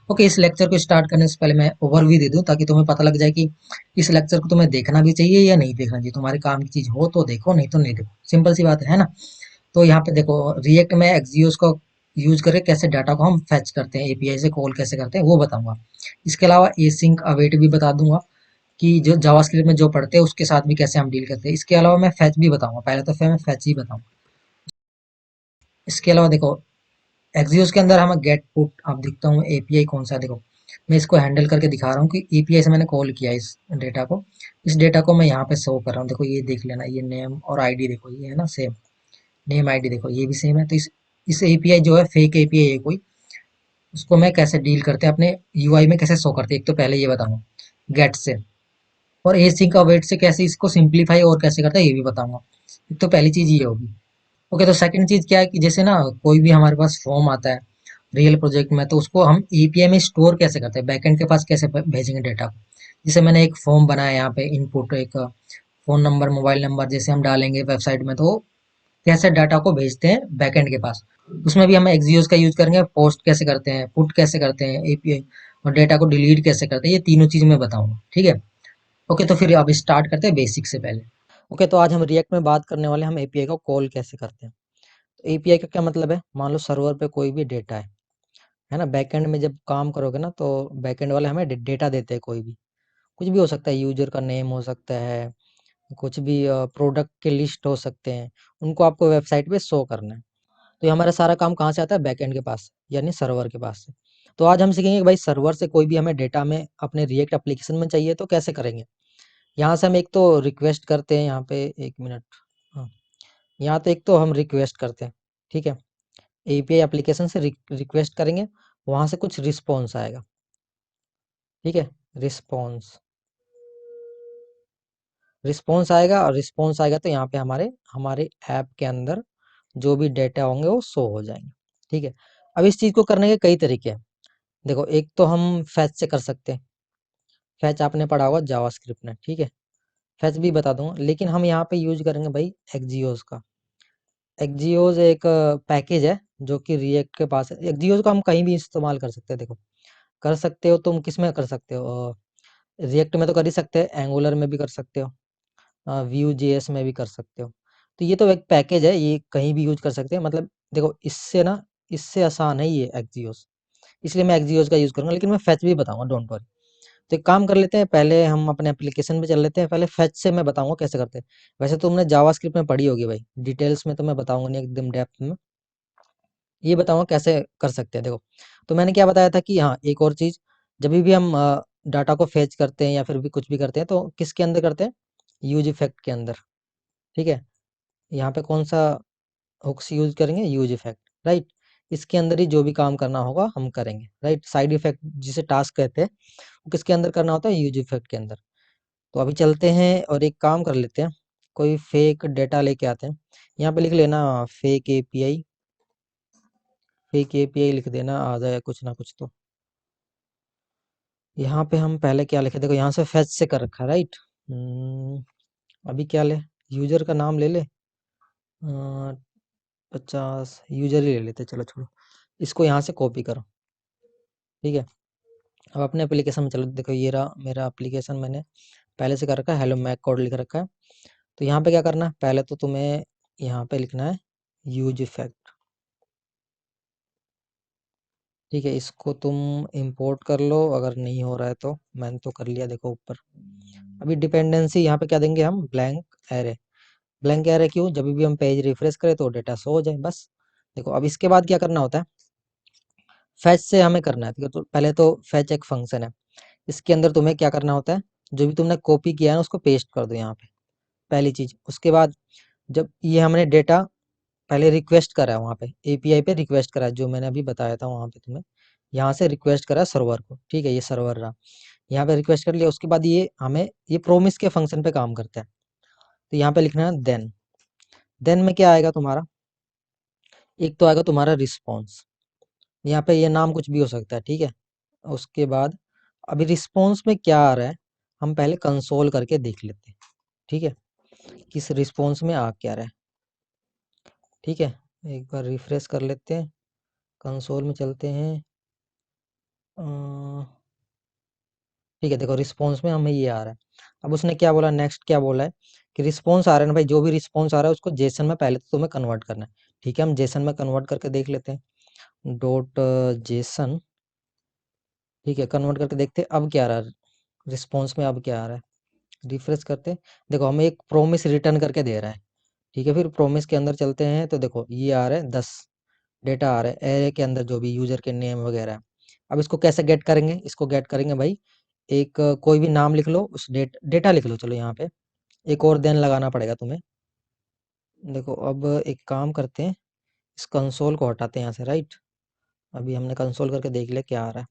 Okay, इस lecture को start करने से पहले मैं ओवरव्यू दे दूं ताकि तुम्हें पता लग जाए कि इस लेक्चर को तुम्हें देखना भी चाहिए या नहीं देखना चाहिए। तुम्हारे काम की चीज हो तो देखो, नहीं तो नहीं देखो, सिंपल सी बात है ना। तो यहाँ पे देखो, रिएक्ट में एक्सियोस को यूज करके कैसे डाटा को हम फेच करते हैं, एपीआई से कॉल कैसे करते हैं वो बताऊंगा। इसके अलावा एसिंक अवेट भी बता दूंगा कि जो जावास्क्रिप्ट में जो पढ़ते हैं उसके साथ भी कैसे हम डील करते हैं। इसके अलावा मैं फेच भी बताऊंगा, पहले तो फिर मैं फेच ही बताऊंगा। इसके अलावा देखो, एक्सियोस के अंदर हमें गेट पुट, अब दिखता हूँ एपीआई कौन सा है, देखो मैं इसको हैंडल करके दिखा रहा हूँ कि एपीआई से मैंने कॉल किया इस डेटा को। इस डेटा को मैं यहाँ पे शो कर रहा हूँ, देखो ये देख लेना, ये नेम और आईडी देखो, ये है ना सेम। नेम आईडी देखो ये भी सेम है। तो इस एपीआई जो है फेक एपीआई है कोई, उसको मैं कैसे डील करते हैं अपने यूआई में, कैसे शो करते हैं, एक तो पहले ये बताऊंगा गेट से। और एसिंक का वेट से कैसे इसको सिंप्लीफाई और कैसे करता है ये भी बताऊंगा। एक तो पहली चीज ये होगी। ओके, तो सेकंड चीज क्या है कि जैसे ना कोई भी हमारे पास फॉर्म आता है रियल प्रोजेक्ट में, तो उसको हम एपीआई में स्टोर कैसे करते हैं, बैकएंड के पास कैसे भेजेंगे डेटा को। जैसे मैंने एक फॉर्म बनाया यहाँ पे, इनपुट एक फोन नंबर मोबाइल नंबर जैसे हम डालेंगे वेबसाइट में, तो कैसे डाटा को भेजते हैं बैकएंड के पास। उसमें भी हम एक्सियोस का यूज करेंगे, पोस्ट कैसे करते हैं, पुट कैसे करते हैं एपीआई, और डेटा को डिलीट कैसे करते हैं, ये तीनों चीज मैं बताऊंगा, ठीक है। ओके, तो फिर अब स्टार्ट करते हैं बेसिक से पहले। ओके, तो आज हम रिएक्ट में बात करने वाले हैं हम एपीआई को कॉल कैसे करते हैं। तो एपीआई का क्या मतलब है, मान लो सर्वर पे कोई भी डेटा है ना, बैकएंड में जब काम करोगे ना तो बैकएंड वाले हमें डेटा देते हैं, कोई भी कुछ भी हो सकता है, यूजर का नेम हो सकता है, कुछ भी प्रोडक्ट के लिस्ट हो सकते हैं, उनको आपको वेबसाइट पे शो करना है। तो ये हमारा सारा काम कहाँ से आता है, बैकएंड के पास यानी सर्वर के पास से। तो आज हम सीखेंगे कि भाई सर्वर से कोई भी हमें डेटा में अपने रिएक्ट एप्लीकेशन में चाहिए तो कैसे करेंगे। यहाँ से हम एक तो रिक्वेस्ट करते हैं, यहाँ पे एक मिनट, हाँ, यहाँ तो एक तो हम रिक्वेस्ट करते हैं, ठीक है, एपीआई एप्लीकेशन से रिक्वेस्ट करेंगे, वहां से कुछ रिस्पॉन्स आएगा, ठीक है, रिस्पॉन्स रिस्पॉन्स आएगा, और रिस्पॉन्स आएगा तो यहाँ पे हमारे हमारे ऐप के अंदर जो भी डेटा होंगे वो शो हो जाएंगे, ठीक है। अब इस चीज को करने के कई तरीके हैं। देखो, एक तो हम फैच से कर सकते हैं, फैच आपने पढ़ा होगा जावास्क्रिप्ट में, ठीक है, फैच भी बता दूंगा, लेकिन हम यहाँ पे यूज करेंगे भाई एक्जियोस का। एक्जियोस एक पैकेज है जो कि रिएक्ट के पास है। एक्जियोस को हम कहीं भी इस्तेमाल कर सकते हैं, देखो कर सकते हो तुम, किस में कर सकते हो, रिएक्ट में तो कर ही सकते हैं, एंगुलर में भी कर सकते हो, व्यू जेएस में भी कर सकते हो। तो ये तो एक पैकेज है, ये कहीं भी यूज कर सकते हैं, मतलब देखो इससे ना, इससे आसान है ये एक्जियोस, इसलिए मैं एक्जियोस का यूज करूंगा, लेकिन मैं फेच भी बताऊंगा, डोंट वरी। तो एक काम कर लेते हैं, पहले हम अपने एप्लीकेशन पे चल लेते हैं, पहले फेच से मैं बताऊंगा कैसे करते हैं। वैसे तो तुमने जावास्क्रिप्ट में पढ़ी होगी भाई, डिटेल्स में तो मैं बताऊंगा नहीं एकदम डेप्थ में, ये बताऊंगा कैसे कर सकते हैं। देखो, तो मैंने क्या बताया था कि हाँ, एक और चीज, जब भी हम डाटा को फेच करते हैं या फिर भी कुछ भी करते हैं तो किसके अंदर करते हैं, यूज इफेक्ट के अंदर, ठीक है। यहाँ पे कौन सा हुक्स यूज करेंगे, यूज इफेक्ट, राइट। इसके अंदर ही जो भी काम करना होगा हम करेंगे, राइट। साइड इफेक्ट जिसे टास्क कहते हैं, वो किसके अंदर करना होता है, यूज इफेक्ट के अंदर। तो अभी चलते हैं और एक काम कर लेते हैं, कोई फेक डेटा लेके आते हैं। यहाँ पे लिख लेना फेक एपीआई, फेक एपीआई लिख देना, आ जाए कुछ ना कुछ तो। यहाँ पे हम पहले क्या लिखे, देखो यहाँ से फेच से कर रखा है, राइट। अभी क्या ले, यूजर का नाम ले ले, 50 यूजर ही ले लेते, चलो छोड़ो, इसको यहाँ से कॉपी करो, ठीक है। अब अपने एप्लीकेशन में चलो, देखो ये रहा मेरा एप्लीकेशन, मैंने पहले से कर रखा है, हेलो मैक कोड लिख रखा है। तो यहाँ पे क्या करना है, पहले तो तुम्हें यहाँ पे लिखना है यूज इफेक्ट, ठीक है। इसको तुम इंपोर्ट कर लो, अगर नहीं हो रहा है तो, मैंने तो कर लिया, देखो ऊपर। अभी डिपेंडेंसी यहाँ पे क्या देंगे हम, ब्लैंक एरे। ब्लैंक एरे क्यों, जब भी हम पेज रिफ्रेश करें तो डेटा शो हो जाए, बस। देखो अब इसके बाद क्या करना होता है, फैच से हमें करना है, ठीक है। तो पहले तो फैच एक फंक्शन है, इसके अंदर तुम्हें क्या करना होता है, जो भी तुमने कॉपी किया है ना उसको पेस्ट कर दो यहाँ पे, पहली चीज। उसके बाद जब ये हमने डेटा पहले रिक्वेस्ट करा है वहाँ पे एपीआई पे, रिक्वेस्ट करा है जो मैंने अभी बताया था वहाँ पे तुम्हें, यहाँ से रिक्वेस्ट करा सर्वर को, ठीक है, ये सर्वर रहा, यहाँ पे रिक्वेस्ट कर लिया। उसके बाद ये हमें ये प्रोमिस के फंक्शन पे काम करता है, तो यहाँ पे लिखना है देन। देन में क्या आएगा तुम्हारा, एक तो आएगा तुम्हारा रिस्पॉन्स, यहाँ पे ये नाम कुछ भी हो सकता है, ठीक है। उसके बाद अभी रिस्पॉन्स में क्या आ रहा है, हम पहले कंसोल करके देख लेते हैं, ठीक है, किस रिस्पॉन्स में आ क्या रहा है, ठीक है। एक बार रिफ्रेश कर लेते हैं, कंसोल में चलते हैं, अ, ठीक है, देखो रिस्पॉन्स में हमें ये आ रहा है। अब उसने क्या बोला, नेक्स्ट क्या बोला है कि रिस्पॉन्स आ रहा है ना भाई, जो भी रिस्पॉन्स आ रहा है उसको जेसन में पहले तो तुम्हें कन्वर्ट करना है। ठीक है, हम जेसन में कन्वर्ट करके देख लेते हैं। डॉट जेसन, ठीक है, कन्वर्ट करके देखते हैं अब क्या आ रहा है रिस्पॉन्स में, अब क्या आ रहा है। रिफ्रेश करते हैं, देखो हमें एक प्रोमिस रिटर्न करके दे रहा है। ठीक है, फिर प्रोमिस के अंदर चलते हैं तो देखो ये आ रहा है 10 डेटा आ रहा है एरे के अंदर, जो भी यूजर के नेम वगैरह है। अब इसको कैसे गेट करेंगे, इसको गेट करेंगे भाई, एक कोई भी नाम लिख लो, उस डेटा लिख लो, चलो यहाँ पे एक और देन लगाना पड़ेगा तुम्हें। देखो अब एक काम करते हैं, इस कंसोल को हटाते हैं यहाँ से, राइट। अभी हमने कंसोल करके देख लिया क्या आ रहा है,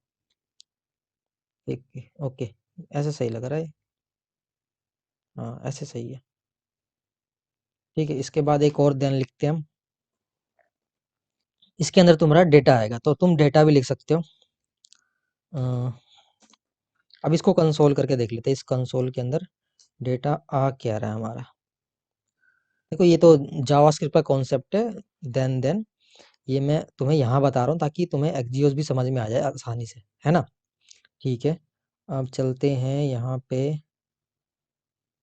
एक ओके, ऐसे सही लग रहा है। हाँ ऐसे सही है। ठीक है, इसके बाद एक और देन लिखते हैं हम, इसके अंदर तुम्हारा डेटा आएगा, तो तुम डेटा भी लिख सकते हो। अ, अब इसको कंसोल करके देख लेते हैं, इस कंसोल के अंदर डेटा आ क्या रहा है हमारा। देखो ये तो जावास्क्रिप्ट का कॉन्सेप्ट है, देन ये मैं तुम्हें यहाँ बता रहा हूँ ताकि तुम्हें एक्जियोस भी समझ में आ जाए आसानी से, है ना। ठीक है, अब चलते हैं यहाँ पे।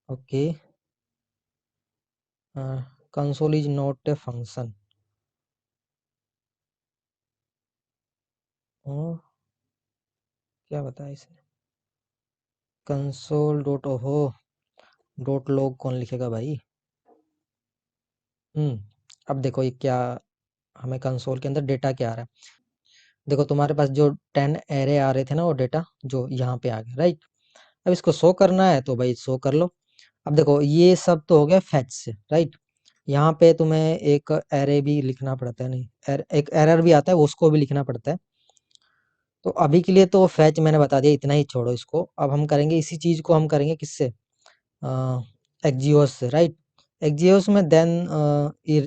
Okay, console is not a function. क्या बताया इसने, कंसोल डॉट ओहो डॉट लॉग कौन लिखेगा भाई। अब देखो ये क्या, हमें कंसोल के अंदर डेटा क्या आ रहा है। देखो तुम्हारे पास जो 10 एरे आ रहे थे ना, वो डेटा जो यहाँ पे आ गया, राइट। अब इसको शो करना है तो भाई शो कर लो। अब देखो ये सब तो हो गया फैच से, राइट। यहाँ पे तुम्हें एक एरे भी लिखना पड़ता है, नहीं एक एरर भी आता है, उसको भी लिखना पड़ता है। तो अभी के लिए तो फैच मैंने बता दिया, इतना ही छोड़ो इसको। अब हम करेंगे इसी चीज को, हम करेंगे किससे, एक्जियोस से, राइट। एक्जियोस में देन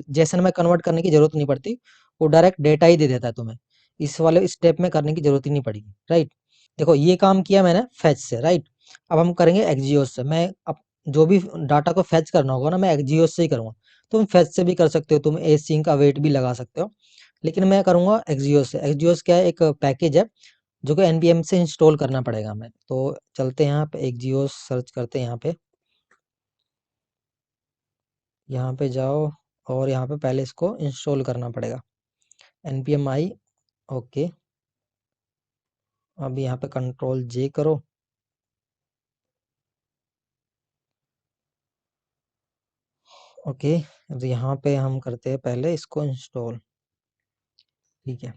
जेसन में कन्वर्ट करने की जरूरत नहीं पड़ती, वो डायरेक्ट डेटा ही दे देता है तुम्हें, इस वाले स्टेप में करने की जरूरत ही नहीं पड़ेगी, राइट। देखो ये काम किया मैंने फैच से, राइट। अब हम करेंगे एक्जियोस से। मैं अब जो भी डाटा को फैच करना होगा ना, मैं एक्जियोस से ही करूंगा। तुम फैच से भी कर सकते हो, तुम एसिंक अवेट भी लगा सकते हो, लेकिन मैं करूंगा एक्जियोस से। एक्जियोस क्या है, एक पैकेज है जो कि एनपीएम से इंस्टॉल करना पड़ेगा हमें। तो चलते हैं यहाँ पे एक्जियोस सर्च करते हैं, यहाँ पे जाओ, और यहाँ पे पहले इसको इंस्टॉल करना पड़ेगा, npm i। ओके, अब यहाँ पे कंट्रोल जे करो। ओके, अब यहाँ पे हम करते हैं पहले इसको इंस्टॉल। ठीक है,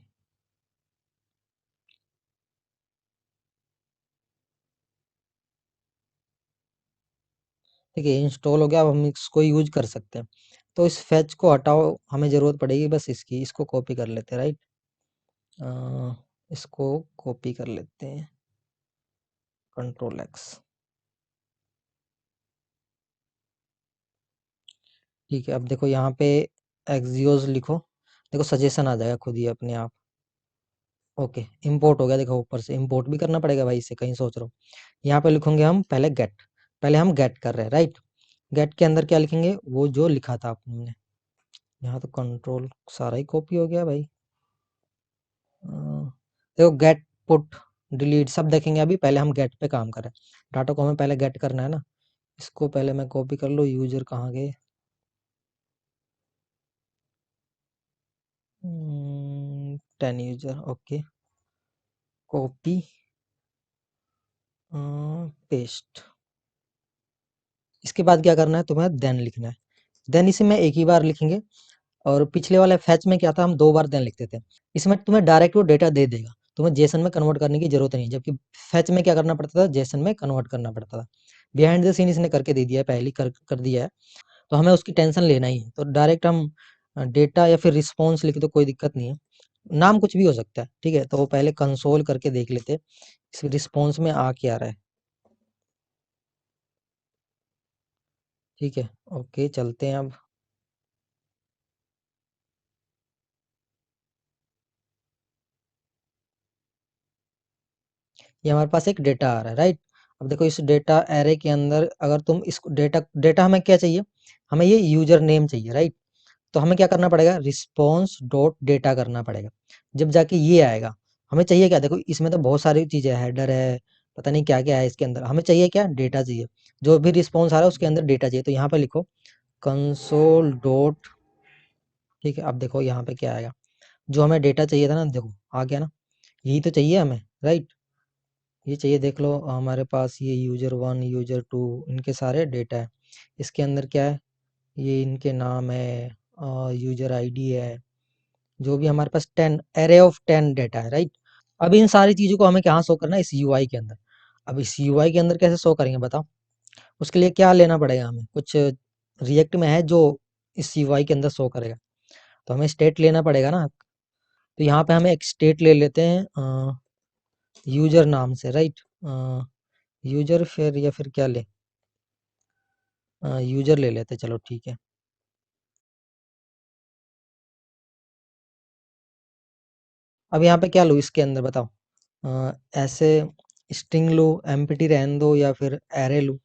ठीक है, इंस्टॉल हो गया। अब हम इसको यूज कर सकते हैं। तो इस फैच को हटाओ, हमें जरूरत पड़ेगी बस इसकी, इसको कॉपी कर लेते हैं, राइट। इसको कॉपी कर लेते हैं, कंट्रोल एक्स। ठीक है, अब देखो यहाँ पे एक्सियोस लिखो, देखो सजेशन आ जाएगा खुद ही अपने आप। ओके, इंपोर्ट हो गया, देखो ऊपर से इंपोर्ट भी करना पड़ेगा भाई, इसे कहीं सोच रहा हूँ। यहाँ पे लिखेंगे हम पहले गेट, पहले हम गेट कर रहे हैं, राइट। गेट के अंदर क्या लिखेंगे, वो जो लिखा था आपने। यहाँ तो कंट्रोल सारा ही कॉपी हो गया भाई। देखो गेट, पुट, डिलीट सब देखेंगे, अभी पहले हम गेट पे काम कर रहे हैं। डाटा को हमें पहले गेट करना है ना। इसको पहले मैं कॉपी कर लो, यूजर कहाँ गए, 10 यूजर, ओके, कॉपी, पेस्ट। इसके बाद क्या करना है, तुम्हें देन लिखना है। देन इसे मैं एक ही बार लिखेंगे, और पिछले वाले फैच में क्या था, हम 2 बार देन लिखते थे। इसमें तुम्हें डायरेक्ट वो डेटा दे देगा, तुम्हें जेसन में कन्वर्ट करने की जरूरत नहीं, जबकि फैच में क्या करना पड़ता था, जेसन में कन्वर्ट करना पड़ता था। बिहाइंड द सीन इसने करके दे दिया है, पहले कर दिया है, तो हमें उसकी टेंशन लेना ही है। तो डायरेक्ट हम डेटा या फिर रिस्पॉन्स लिखे तो कोई दिक्कत नहीं है, नाम कुछ भी हो सकता है, ठीक है। तो वो पहले कंसोल करके देख लेते हैं इस रिस्पॉन्स में आ क्या रहा है। ठीक है, ओके, चलते हैं अब। ये हमारे पास एक डेटा आ रहा है, राइट। अब देखो इस डेटा एरे के अंदर अगर तुम इसको डेटा डेटा हमें क्या चाहिए, हमें ये यूजर नेम चाहिए, राइट। तो हमें क्या करना पड़ेगा, रिस्पॉन्स डॉट डेटा करना पड़ेगा, जब जाके ये आएगा। हमें चाहिए क्या, देखो इसमें तो बहुत सारी चीजें है, हेडर है, पता नहीं क्या क्या है इसके अंदर, हमें चाहिए क्या, डेटा चाहिए। जो भी रिस्पॉन्स आ रहा है उसके अंदर डेटा चाहिए, तो यहाँ पे लिखो कंसोल डॉट, ठीक है। अब देखो यहाँ पे क्या आएगा, जो हमें डेटा चाहिए था ना, देखो आ गया ना, यही तो चाहिए हमें, राइट। ये चाहिए, देख लो हमारे पास ये यूजर वन यूजर टू, इनके सारे डेटा है। इसके अंदर क्या है, ये इनके नाम है, यूजर आईडी है, जो भी हमारे पास 10 एरे ऑफ 10 डेटा है, राइट। अब इन सारी चीजों को हमें कहाँ शो करना है, इस यूआई के अंदर। अब इस यूआई के अंदर कैसे शो करेंगे बताओ, उसके लिए क्या लेना पड़ेगा हमें, कुछ रिएक्ट में है जो इस यूआई के अंदर शो करेगा, तो हमें स्टेट लेना पड़ेगा ना। तो यहाँ पे हमें एक स्टेट ले लेते हैं यूजर नाम से, राइट। यूजर फिर या फिर क्या ले, यूजर ले लेते, चलो ठीक है। अब यहाँ पे क्या लूँ इसके अंदर बताओ, ऐसे स्ट्रिंग लो, एम्प्टी रहने दो, या फिर एरे लूँ।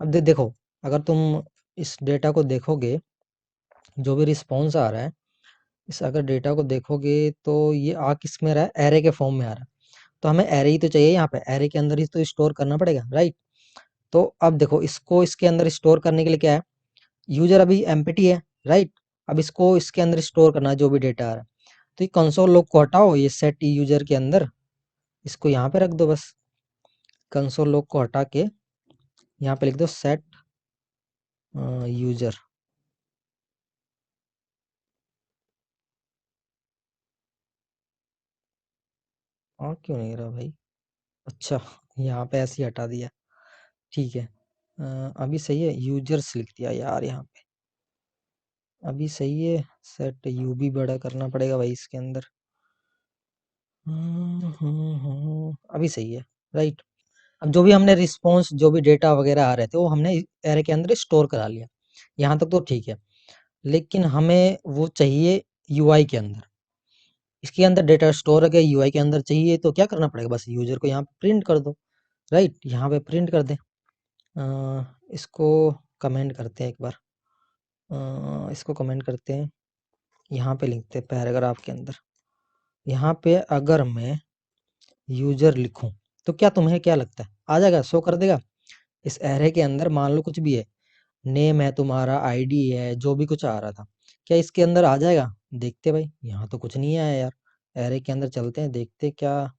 अब देखो, अगर तुम इस डेटा को देखोगे, जो भी रिस्पॉन्स आ रहा है, इस अगर डेटा को देखोगे तो ये आ किस में रहा है, एरे के फॉर्म में आ रहा है। तो हमें एरे ही तो चाहिए, यहाँ पे एरे के अंदर ही तो स्टोर करना पड़ेगा, राइट। तो अब देखो, इसको इसके अंदर स्टोर करने के लिए क्या है, यूजर अभी एम्प्टी है, राइट। अब इसको इसके अंदर स्टोर करना है जो भी डेटा आ रहा है, तो ये कंसोल लॉग को हटाओ, ये सेट यूजर के अंदर इसको यहाँ पे रख दो बस। कंसोल लॉग को हटा के यहाँ पे लिख दो सेट यूजर। और क्यों नहीं रहा भाई, अच्छा, यहाँ पे ऐसे ही हटा दिया, ठीक है। अभी सही है, यूजर्स लिख दिया यार यहाँ पे, अभी सही है। सेट यू भी बड़ा करना पड़ेगा भाई इसके अंदर। अभी सही है, राइट। अब जो भी हमने रिस्पॉन्स, जो भी डेटा वगैरह आ रहे थे, वो हमने एरे के अंदर स्टोर करा लिया, यहाँ तक तो ठीक है। लेकिन हमें वो चाहिए यूआई के अंदर, इसके अंदर डेटा स्टोर है, यूआई के अंदर चाहिए, तो क्या करना पड़ेगा, बस यूजर को यहाँ पे प्रिंट कर दो, राइट। यहाँ पे प्रिंट कर दे, इसको कमेंट करते हैं एक बार, इसको कमेंट करते हैं, यहाँ पे लिखते हैं पैराग्राफ के अंदर। यहाँ पे अगर मैं यूजर लिखूं, तो क्या तुम्हें क्या लगता है, आ जाएगा, शो कर देगा इस एरे के अंदर। मान लो कुछ भी है, नेम है तुम्हारा, आईडी है, जो भी कुछ आ रहा था, क्या इसके अंदर आ जाएगा। देखते भाई, यहाँ तो कुछ नहीं आया यार। एरे के अंदर चलते हैं, देखते क्या,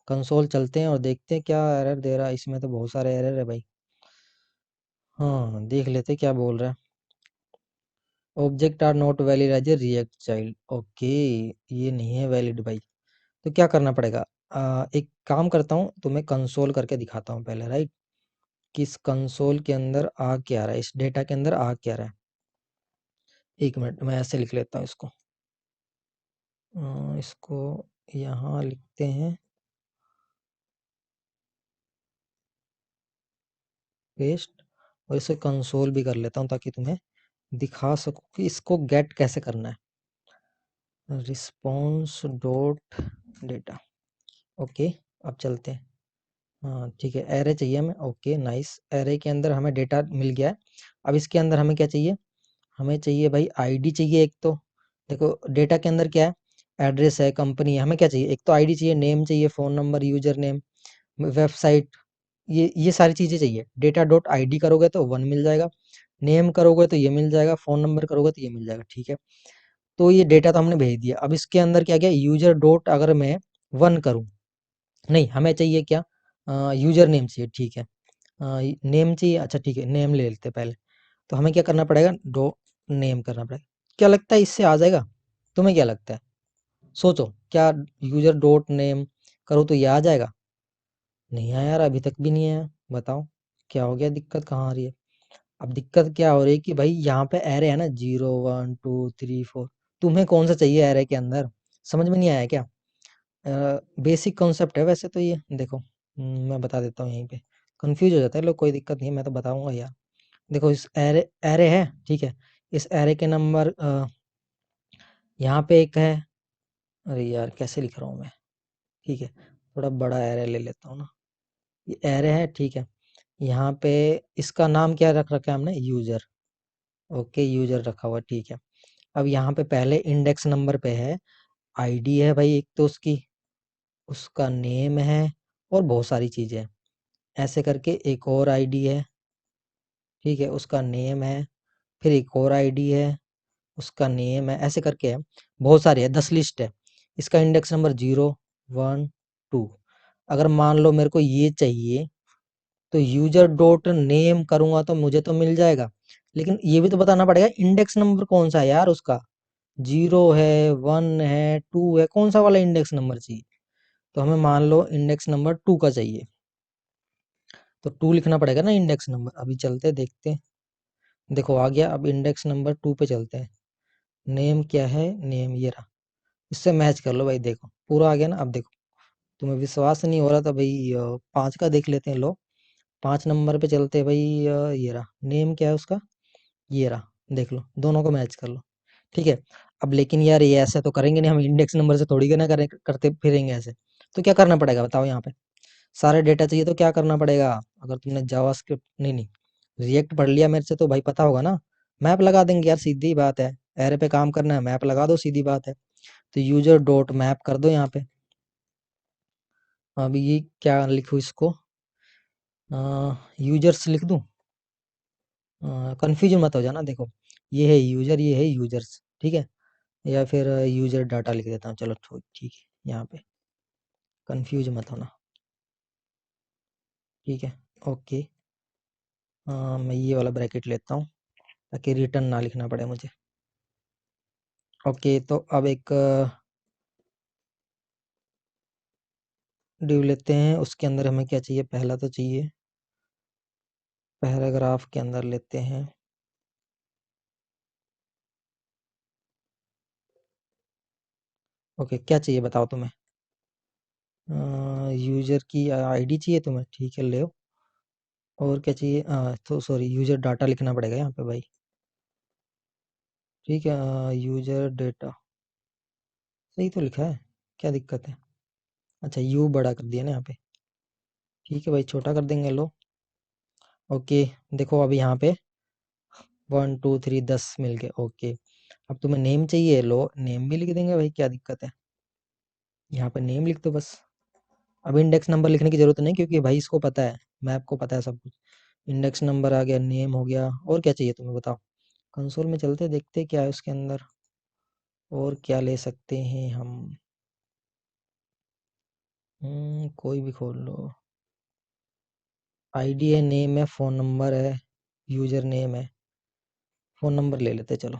कंसोल चलते हैं और देखते हैं क्या एरर दे रहा है। इसमें तो बहुत सारे एरर है भाई। हाँ, देख लेते क्या बोल रहा है। Object are not valid as a React child, okay, ये नहीं है वैलिड भाई। तो क्या करना पड़ेगा, एक काम करता हूँ, तुम्हें कंसोल करके दिखाता हूँ पहले, राइट। कि इस कंसोल के अंदर आ क्या रहा है, इस डेटा के अंदर आ क्या रहा है। एक मिनट, मैं ऐसे लिख लेता हूँ इसको, इसको यहाँ लिखते हैं, पेस्ट, और इसे कंसोल भी कर लेता हूँ ताकि तुम्हें दिखा सकूँ कि इसको गेट कैसे करना है। Response dot data, okay. अब चलते हैं, हाँ ठीक है, एरे चाहिए हमें, ओके नाइस। एरे के अंदर हमें डेटा मिल गया है। अब इसके अंदर हमें क्या चाहिए, हमें चाहिए भाई आईडी चाहिए एक तो। देखो डेटा के अंदर क्या है, एड्रेस है, कंपनी है, हमें क्या चाहिए, एक तो आईडी चाहिए, नेम चाहिए, phone number, user name, website, ये सारी चीज़ें चाहिए। डेटा डॉट आईडी करोगे तो 1 मिल जाएगा, नेम करोगे तो ये मिल जाएगा, फ़ोन नंबर करोगे तो ये मिल जाएगा, ठीक है। तो ये डेटा तो हमने भेज दिया। अब इसके अंदर क्या क्या, यूज़र डॉट अगर मैं 1 करूँ, नहीं हमें चाहिए क्या, यूज़र नेम चाहिए, ठीक है। नेम चाहिए, अच्छा ठीक है, नेम ले लेते हैं पहले। तो हमें क्या करना पड़ेगा, डो नेम करना पड़ेगा। क्या लगता है इससे आ जाएगा, तुम्हें क्या लगता है, सोचो, क्या यूजर डॉट नेम करो तो ये आ जाएगा। नहीं आया यार, अभी तक भी नहीं आया, बताओ क्या हो गया, दिक्कत कहाँ आ रही है। अब दिक्कत क्या हो रही है कि भाई यहाँ पे एरे है ना, 0 1 2 3 4, तुम्हें कौन सा चाहिए एरे के अंदर, समझ में नहीं आया क्या। बेसिक कॉन्सेप्ट है वैसे तो ये, देखो मैं बता देता हूँ, यहीं पे कंफ्यूज हो जाता है लोग, कोई दिक्कत नहीं है, मैं तो बताऊंगा यार। देखो इस एरे एरे है, ठीक है। इस एरे के नंबर यहाँ पे एक है, अरे यार कैसे लिख रहा हूँ मैं, ठीक है, थोड़ा बड़ा एरे ले लेता हूँ ना। ये एरे है, ठीक है। यहाँ पे इसका नाम क्या रख रखा है हमने, यूजर, ओके यूजर रखा हुआ, ठीक है। अब यहाँ पे पहले इंडेक्स नंबर पे है, आईडी है भाई एक तो उसकी, उसका नेम है और बहुत सारी चीज़ें हैं। ऐसे करके एक और आईडी है, ठीक है, उसका नेम है, फिर एक और आईडी है, उसका नेम है, ऐसे करके है, बहुत सारी है, 10 लिस्ट है। इसका इंडेक्स नंबर 0, 1, 2। अगर मान लो मेरे को ये चाहिए तो यूजर डॉट नेम करूंगा तो मुझे तो मिल जाएगा, लेकिन ये भी तो बताना पड़ेगा इंडेक्स नंबर कौन सा है यार उसका। 0 है, 1 है, 2 है, कौन सा वाला इंडेक्स नंबर चाहिए। तो हमें मान लो इंडेक्स नंबर 2 का चाहिए, तो 2 लिखना पड़ेगा ना इंडेक्स नंबर। अभी चलते देखते हैं। देखो आ गया, अब इंडेक्स नंबर 2 पे चलते हैं। नेम क्या है, नेम ये रहा, इससे मैच कर लो भाई। देखो पूरा आ गया ना। अब देखो तुम्हें विश्वास नहीं हो रहा था भाई, 5 का देख लेते हैं। लो 5 नंबर पे चलते हैं भाई। ये रहा, नेम क्या है उसका, ये रहा, देख लो दोनों को मैच कर लो। ठीक है। अब लेकिन यार ये ऐसे तो करेंगे नहीं, हम इंडेक्स नंबर से थोड़ी ना करें, करते फिरेंगे ऐसे। तो क्या करना पड़ेगा बताओ यहाँ पे। सारे डेटा चाहिए तो क्या करना पड़ेगा। अगर तुमने जावास्क्रिप्ट नहीं नहीं रिएक्ट पढ़ लिया मेरे से तो भाई पता होगा ना। मैप लगा देंगे यार, सीधी बात है। एरे पे काम करना है, मैप लगा दो, सीधी बात है। तो यूजर डॉट मैप कर दो यहाँ पे। अभी ये क्या लिखूँ इसको, यूजर्स लिख दूँ। कंफ्यूजन मत हो जाना। देखो ये है यूजर, ये है यूजर्स, ठीक है। या फिर यूजर डाटा लिख देता हूँ, चलो ठीक है। यहाँ पे कंफ्यूज मत होना, ठीक है। ओके, मैं ये वाला ब्रैकेट लेता हूँ ताकि रिटर्न ना लिखना पड़े मुझे। ओके, तो अब एक डिव लेते हैं। उसके अंदर हमें क्या चाहिए, पहला तो चाहिए पैराग्राफ के अंदर लेते हैं। ओके, क्या चाहिए बताओ तुम्हें। यूजर की आईडी चाहिए तुम्हें, ठीक है ले। और क्या चाहिए, तो सॉरी यूजर डाटा लिखना पड़ेगा यहाँ पे भाई। ठीक है, यूजर डेटा सही तो लिखा है, क्या दिक्कत है। अच्छा यू बड़ा कर दिया ना यहाँ पे, ठीक है भाई, छोटा कर देंगे लो। ओके, देखो अभी यहाँ पे 1 2 3 10 मिल गए। ओके, अब तुम्हें नेम चाहिए, लो नेम भी लिख देंगे भाई, क्या दिक्कत है। यहाँ पे नेम लिख दो बस। अब इंडेक्स नंबर लिखने की जरूरत नहीं, क्योंकि भाई इसको पता है, मैप को पता है सब कुछ। इंडेक्स नंबर आ गया, नेम हो गया, और क्या चाहिए तुम्हें बताओ। कंसोल में चलते देखते क्या है उसके अंदर, और क्या ले सकते हैं हम। कोई भी खोल लो। आईडी है, नेम है, फ़ोन नंबर है, यूज़र नेम है। फ़ोन नंबर ले लेते चलो।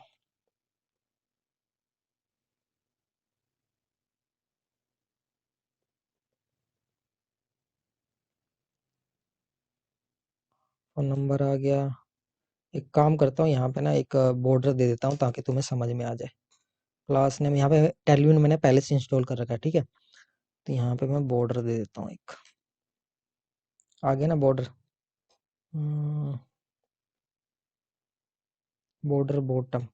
फ़ोन नंबर आ गया। एक काम करता हूँ, यहाँ पे ना एक बॉर्डर दे देता हूँ ताकि तुम्हें समझ में आ जाए। क्लास नेम यहाँ पे टेलविन मैंने पहले से इंस्टॉल कर रखा है, ठीक है। तो यहाँ पे मैं बॉर्डर दे देता हूँ एक। आ गया ना बॉर्डर। बॉर्डर बॉटम,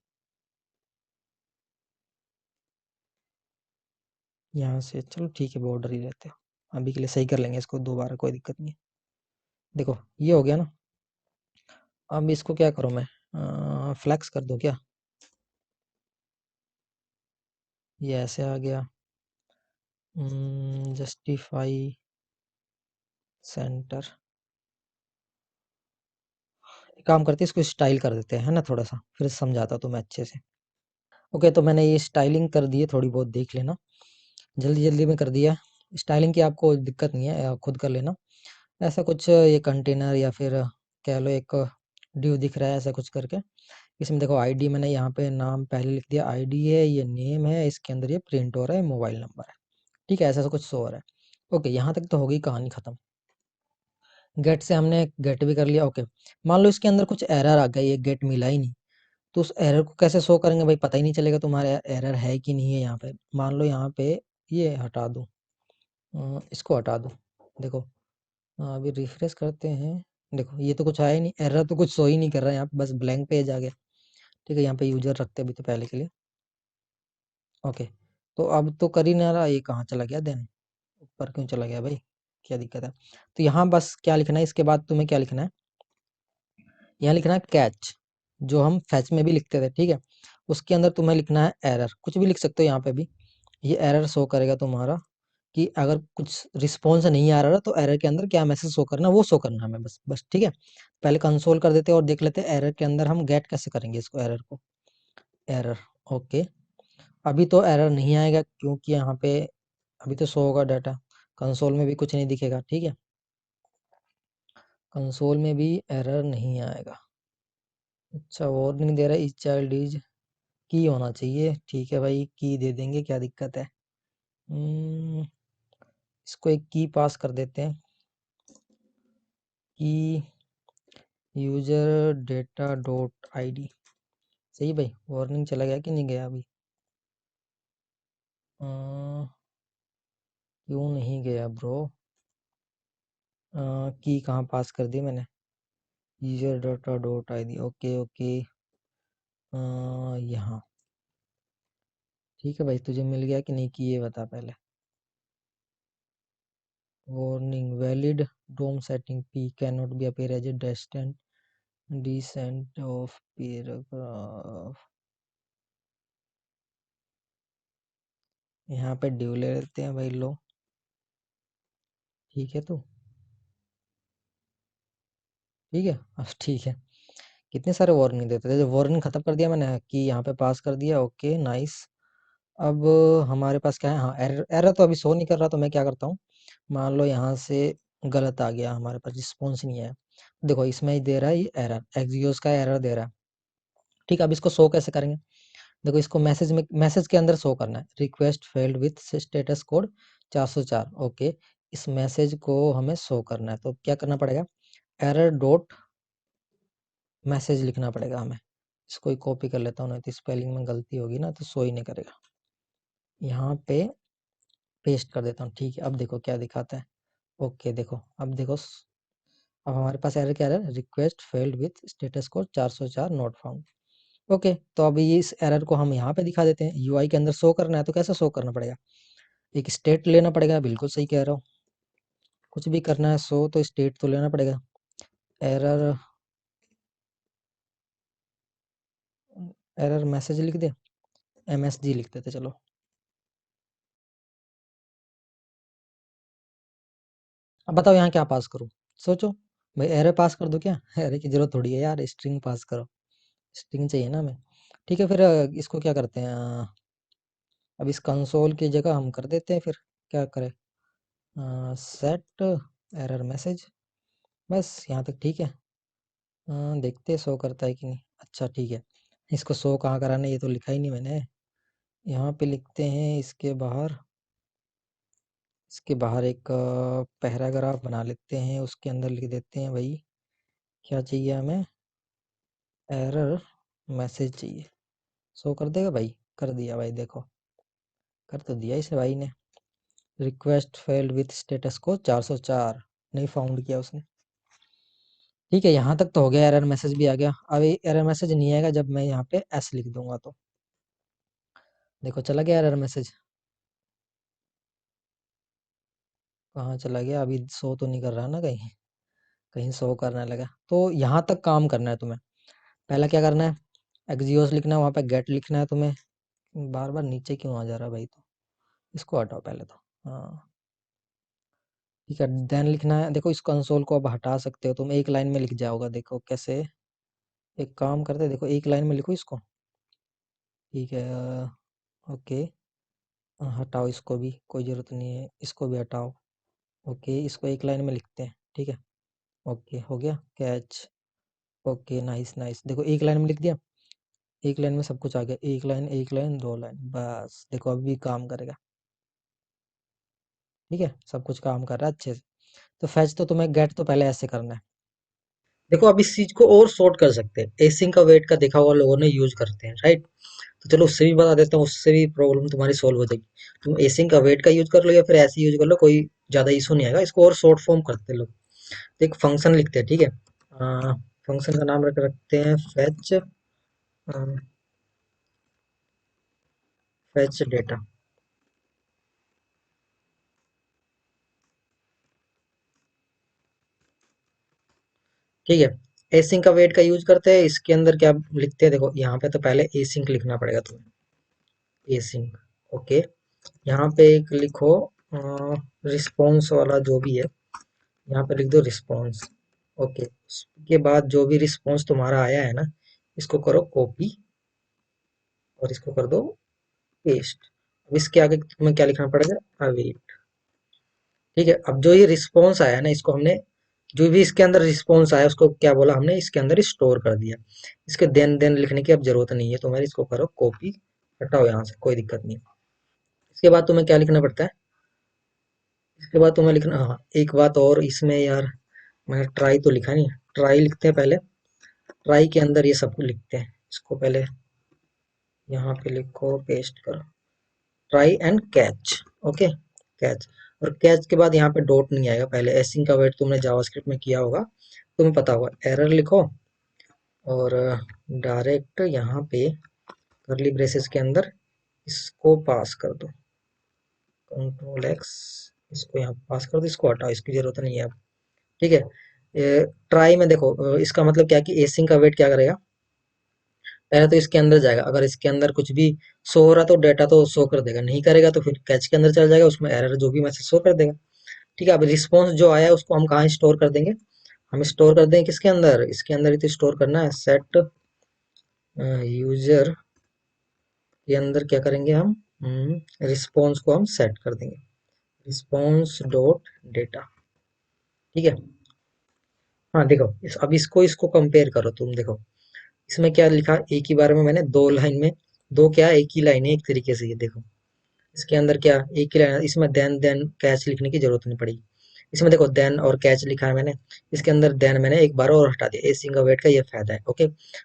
यहाँ से चलो ठीक है, बॉर्डर ही रहते हो। अभी के लिए सही कर लेंगे इसको दोबारा, कोई दिक्कत नहीं है। देखो ये हो गया ना। अब इसको क्या करूँ मैं, फ्लैक्स कर दो क्या। ये ऐसे आ गया। Justify centre. एक काम करते हैं, इसको स्टाइल कर देते हैं, है ना, थोड़ा सा, फिर समझाता तुम्हें अच्छे से। ओके, तो मैंने ये स्टाइलिंग कर दी है, थोड़ी बहुत देख लेना, जल्दी जल्दी में कर दिया। स्टाइलिंग की आपको दिक्कत नहीं है, आप खुद कर लेना। ऐसा कुछ ये कंटेनर या फिर कह लो एक ड्यू दिख रहा है, ऐसा कुछ करके। इसमें देखो आईडी मैंने यहाँ पे नाम पहले लिख दिया, आईडी है, ये नेम है, इसके अंदर ये प्रिंट हो रहा है, मोबाइल नंबर है, ठीक है, ऐसा कुछ शो हो रहा है। ओके, यहाँ तक तो होगी कहानी खत्म। गेट से हमने गेट भी कर लिया। ओके, मान लो इसके अंदर कुछ एरर आ गया, ये गेट मिला ही नहीं, तो उस एरर को कैसे शो करेंगे भाई, पता ही नहीं चलेगा तुम्हारा एरर है कि नहीं है। यहाँ पे मान लो, यहाँ पे ये हटा दूँ, इसको हटा दूँ। देखो अभी रिफ्रेश करते हैं। देखो ये तो कुछ आया ही नहीं, एरर तो कुछ शो ही नहीं कर रहा है यहाँ पे, बस ब्लैंक पेज आ गया। ठीक है, यहाँ पे यूजर रखते अभी तो पहले के लिए। ओके, तो अब तो कर ही ना रहा, ये कहाँ चला गया देन, ऊपर क्यों चला गया भाई, क्या दिक्कत है। तो यहाँ बस क्या लिखना है, इसके बाद तुम्हें क्या लिखना है, यहाँ लिखना है कैच, जो हम फैच में भी लिखते थे, ठीक है। उसके अंदर तुम्हें लिखना है एरर, कुछ भी लिख सकते हो यहाँ पे भी, ये एरर शो करेगा तुम्हारा। कि अगर कुछ रिस्पॉन्स नहीं आ रहा तो एरर के अंदर क्या मैसेज शो करना वो शो करना हमें, बस बस ठीक है। पहले कंसोल कर देते हैं और देख लेते हैं एरर के अंदर हम गेट कैसे करेंगे इसको, एरर को, एरर, ओके। अभी तो एरर नहीं आएगा क्योंकि यहाँ पे अभी तो शो होगा डाटा, कंसोल में भी कुछ नहीं दिखेगा, ठीक है, कंसोल में भी एरर नहीं आएगा। अच्छा, वार्निंग दे रहा है इस चाइल्ड इज की होना चाहिए, ठीक है भाई, की दे देंगे, क्या दिक्कत है। इसको एक की पास कर देते हैं, की यूजर डेटा डॉट आईडी, सही भाई। वार्निंग चला गया कि नहीं गया अभी, क्यों नहीं गया ब्रो, की कहाँ पास कर दी मैंने, user data dot ID, okay okay, यहाँ, ठीक है भाई, तुझे मिल गया कि नहीं कि ये बता पहले। Warning valid DOM setting p can not be appear as a distant descent of paragraph, यहाँ पे ड्यू ले लेते हैं भाई, लो, ठीक है, तो ठीक है, अब ठीक है। कितने सारे वार्निंग देते थे, जब वार्निंग खत्म कर दिया मैंने कि यहाँ पे पास कर दिया, ओके नाइस। अब हमारे पास क्या है, हाँ, एरर, एरर तो अभी शो नहीं कर रहा, तो मैं क्या करता हूँ, मान लो यहाँ से गलत आ गया, हमारे पास रिस्पॉन्स नहीं है, देखो इसमें ही दे रहा है ये एरर, एक्सियोस का एरर दे रहा है, ठीक है। अब इसको शो कैसे करेंगे, देखो इसको मैसेज में, मैसेज के अंदर शो करना है, request failed with status code 404, okay, इस मैसेज को हमें शो करना है, तो क्या करना पड़ेगा, एरर डॉट मैसेज लिखना पड़ेगा हमें। इसको ही कॉपी कर लेता हूँ, नहीं तो स्पेलिंग में गलती होगी ना तो शो ही नहीं करेगा, यहाँ पे पेस्ट कर देता हूँ, ठीक है। अब देखो क्या दिखाता है, ओके, देखो अब देखो, अब हमारे पास एरर क्या है, request failed with status code 404 not found, okay. तो अभी इस एरर को हम यहाँ पे दिखा देते हैं, यूआई के अंदर शो करना है तो कैसे शो करना पड़ेगा, एक स्टेट लेना पड़ेगा, बिल्कुल सही कह रहा हूँ, कुछ भी करना है शो तो स्टेट तो लेना पड़ेगा, एरर, एरर मैसेज लिख दे, एमएसजी लिख देते चलो। अब बताओ यहाँ क्या पास करूँ, सोचो भाई, एरर पास कर दो क्या, एरर की जरूरत थोड़ी है यार, स्ट्रिंग पास करो, स्ट्रिंग चाहिए ना हमें, ठीक है। फिर इसको क्या करते हैं, अब इस कंसोल की जगह हम कर देते हैं, फिर क्या करें, सेट एरर मैसेज, बस यहाँ तक ठीक है। देखते हैं शो करता है कि नहीं, अच्छा ठीक है। इसको शो कहाँ कराना है ये तो लिखा ही नहीं मैंने, यहाँ पे लिखते हैं, इसके बाहर एक पैराग्राफ बना लेते हैं, उसके अंदर लिख देते हैं भाई, क्या चाहिए हमें, एरर मैसेज चाहिए, शो कर देगा भाई, कर दिया भाई, देखो कर तो दिया इसे भाई ने, रिक्वेस्ट फेल्ड विथ स्टेटस को 404 नहीं फाउंड किया उसने, ठीक है। यहाँ तक तो हो गया, एरर मैसेज भी आ गया। अब ये एरर मैसेज नहीं आएगा जब मैं यहाँ पे एस लिख दूंगा, तो देखो चला गया एरर मैसेज, कहाँ चला गया, अभी शो तो नहीं कर रहा ना कहीं, कहीं शो करने लगा, तो यहाँ तक काम करना है तुम्हें। पहला क्या करना है, एक्सियोस लिखना है, वहाँ पे गेट लिखना है तुम्हें, बार बार नीचे क्यों आ जा रहा है भाई, तो इसको हटाओ पहले तो, हाँ ठीक है। देन लिखना है, देखो इस कंसोल को अब हटा सकते हो तुम, एक लाइन में लिख जाओगा, देखो कैसे, एक काम करते हैं, देखो एक लाइन में लिखो इसको, ठीक है, ओके, हटाओ इसको भी, कोई ज़रूरत नहीं है, इसको भी हटाओ, ओके, इसको एक लाइन में लिखते हैं, ठीक है, ओके हो गया कैच, ओके नाइस नाइस, देखो एक लाइन में लिख दिया, एक लाइन में सब कुछ आ गया, एक लाइन दो लाइन, बस देखो अभी भी काम करेगा, ठीक है, सब कुछ काम कर रहा है अच्छे से। तो फैच तो तुम्हें गेट तो पहले ऐसे करना है, देखो अब इस चीज को और शॉर्ट कर सकते हैं, एसिंग का वेट का देखा हुआ लोगों ने यूज करते हैं, राइट, तो चलो उससे भी बता देता हूँ, उससे भी प्रॉब्लम तुम्हारी सॉल्व हो जाएगी। तुम एसिंग का वेट का यूज कर लो या फिर ऐसे यूज कर लो, कोई ज्यादा इशू नहीं आएगा, इसको और शॉर्ट फॉर्म करते हैं लोग, तो एक फंक्शन लिखते हैं, ठीक है, फंक्शन का नाम रखते हैं फैच, फैच डेटा, ठीक है। एसिंक का वेट का यूज करते हैं, इसके अंदर क्या लिखते हैं, देखो यहाँ पे तो पहले एसिंक लिखना पड़ेगा तुम्हें, एसिंक, ओके, यहाँ पे एक लिखो रिस्पॉन्स वाला जो भी है, यहाँ पे लिख दो रिस्पॉन्स। ओके, उसके बाद जो भी रिस्पॉन्स तुम्हारा आया है ना, इसको करो कॉपी और इसको कर दो पेस्ट। अब इसके आगे तुम्हें क्या लिखना पड़ेगा, अवेट। ठीक है, अब जो ये रिस्पॉन्स आया ना, इसको हमने, जो भी इसके अंदर रिस्पॉन्स आया उसको क्या बोला हमने, इसके अंदर स्टोर कर दिया। इसके देन देन लिखने की अब जरूरत नहीं है तुम्हारी, इसको करो कॉपी, हटाओ यहाँ से, कोई दिक्कत नहीं। इसके बाद तुम्हें क्या लिखना पड़ता है, इसके बाद तुम्हें लिखना, हाँ एक बात और इसमें यार, मैंने ट्राई तो लिखा नहीं, ट्राई लिखते हैं पहले। ट्राई के अंदर ये सब कुछ लिखते हैं, इसको पहले यहाँ पे लिखो, पेस्ट करो, try and catch. Okay, catch. और कैच के बाद यहाँ पे डॉट नहीं आएगा, पहले एसिंग का वेट तुमने जावास्क्रिप्ट में किया होगा, तुम्हें पता होगा। एरर लिखो और डायरेक्ट यहाँ पे करली ब्रेसेस के अंदर इसको पास कर दो, कंट्रोल एक्स, इसको यहाँ पास कर दो, इसको हटाओ, इसकी जरूरत नहीं है अब। ठीक है, ट्राई में देखो, इसका मतलब क्या है कि एसिंग का वेट क्या करेगा, पहले तो इसके अंदर जाएगा, अगर इसके अंदर कुछ भी शो हो रहा तो डेटा तो शो कर देगा, नहीं करेगा तो फिर कैच के अंदर चल जाएगा, उसमें एरर जो भी मैसेज शो कर देगा। ठीक है, अब रिस्पॉन्स जो आया है उसको हम कहाँ स्टोर कर देंगे, हम स्टोर कर देंगे किसके अंदर, इसके अंदर ही तो स्टोर करना है, सेट यूजर के अंदर क्या करेंगे हम, रिस्पॉन्स को हम सेट कर देंगे, रिस्पॉन्स डॉट डेटा। ठीक है, हाँ देखो अब इसको इसको कंपेयर करो तुम, देखो इसमें क्या लिखा, एक ही बार में मैंने दो लाइन में, दो क्या एक ही लाइन है एक तरीके से, ये देखो इसके अंदर क्या एक ही लाइन है, इसमें देन देन कैच लिखने की जरूरत नहीं पड़ेगी। इसमें देखो देन और कैच लिखा है मैंने, इसके अंदर देन मैंने एक बार और हटा दिया, ए सिंगल वेट का ये फायदा है। ओके,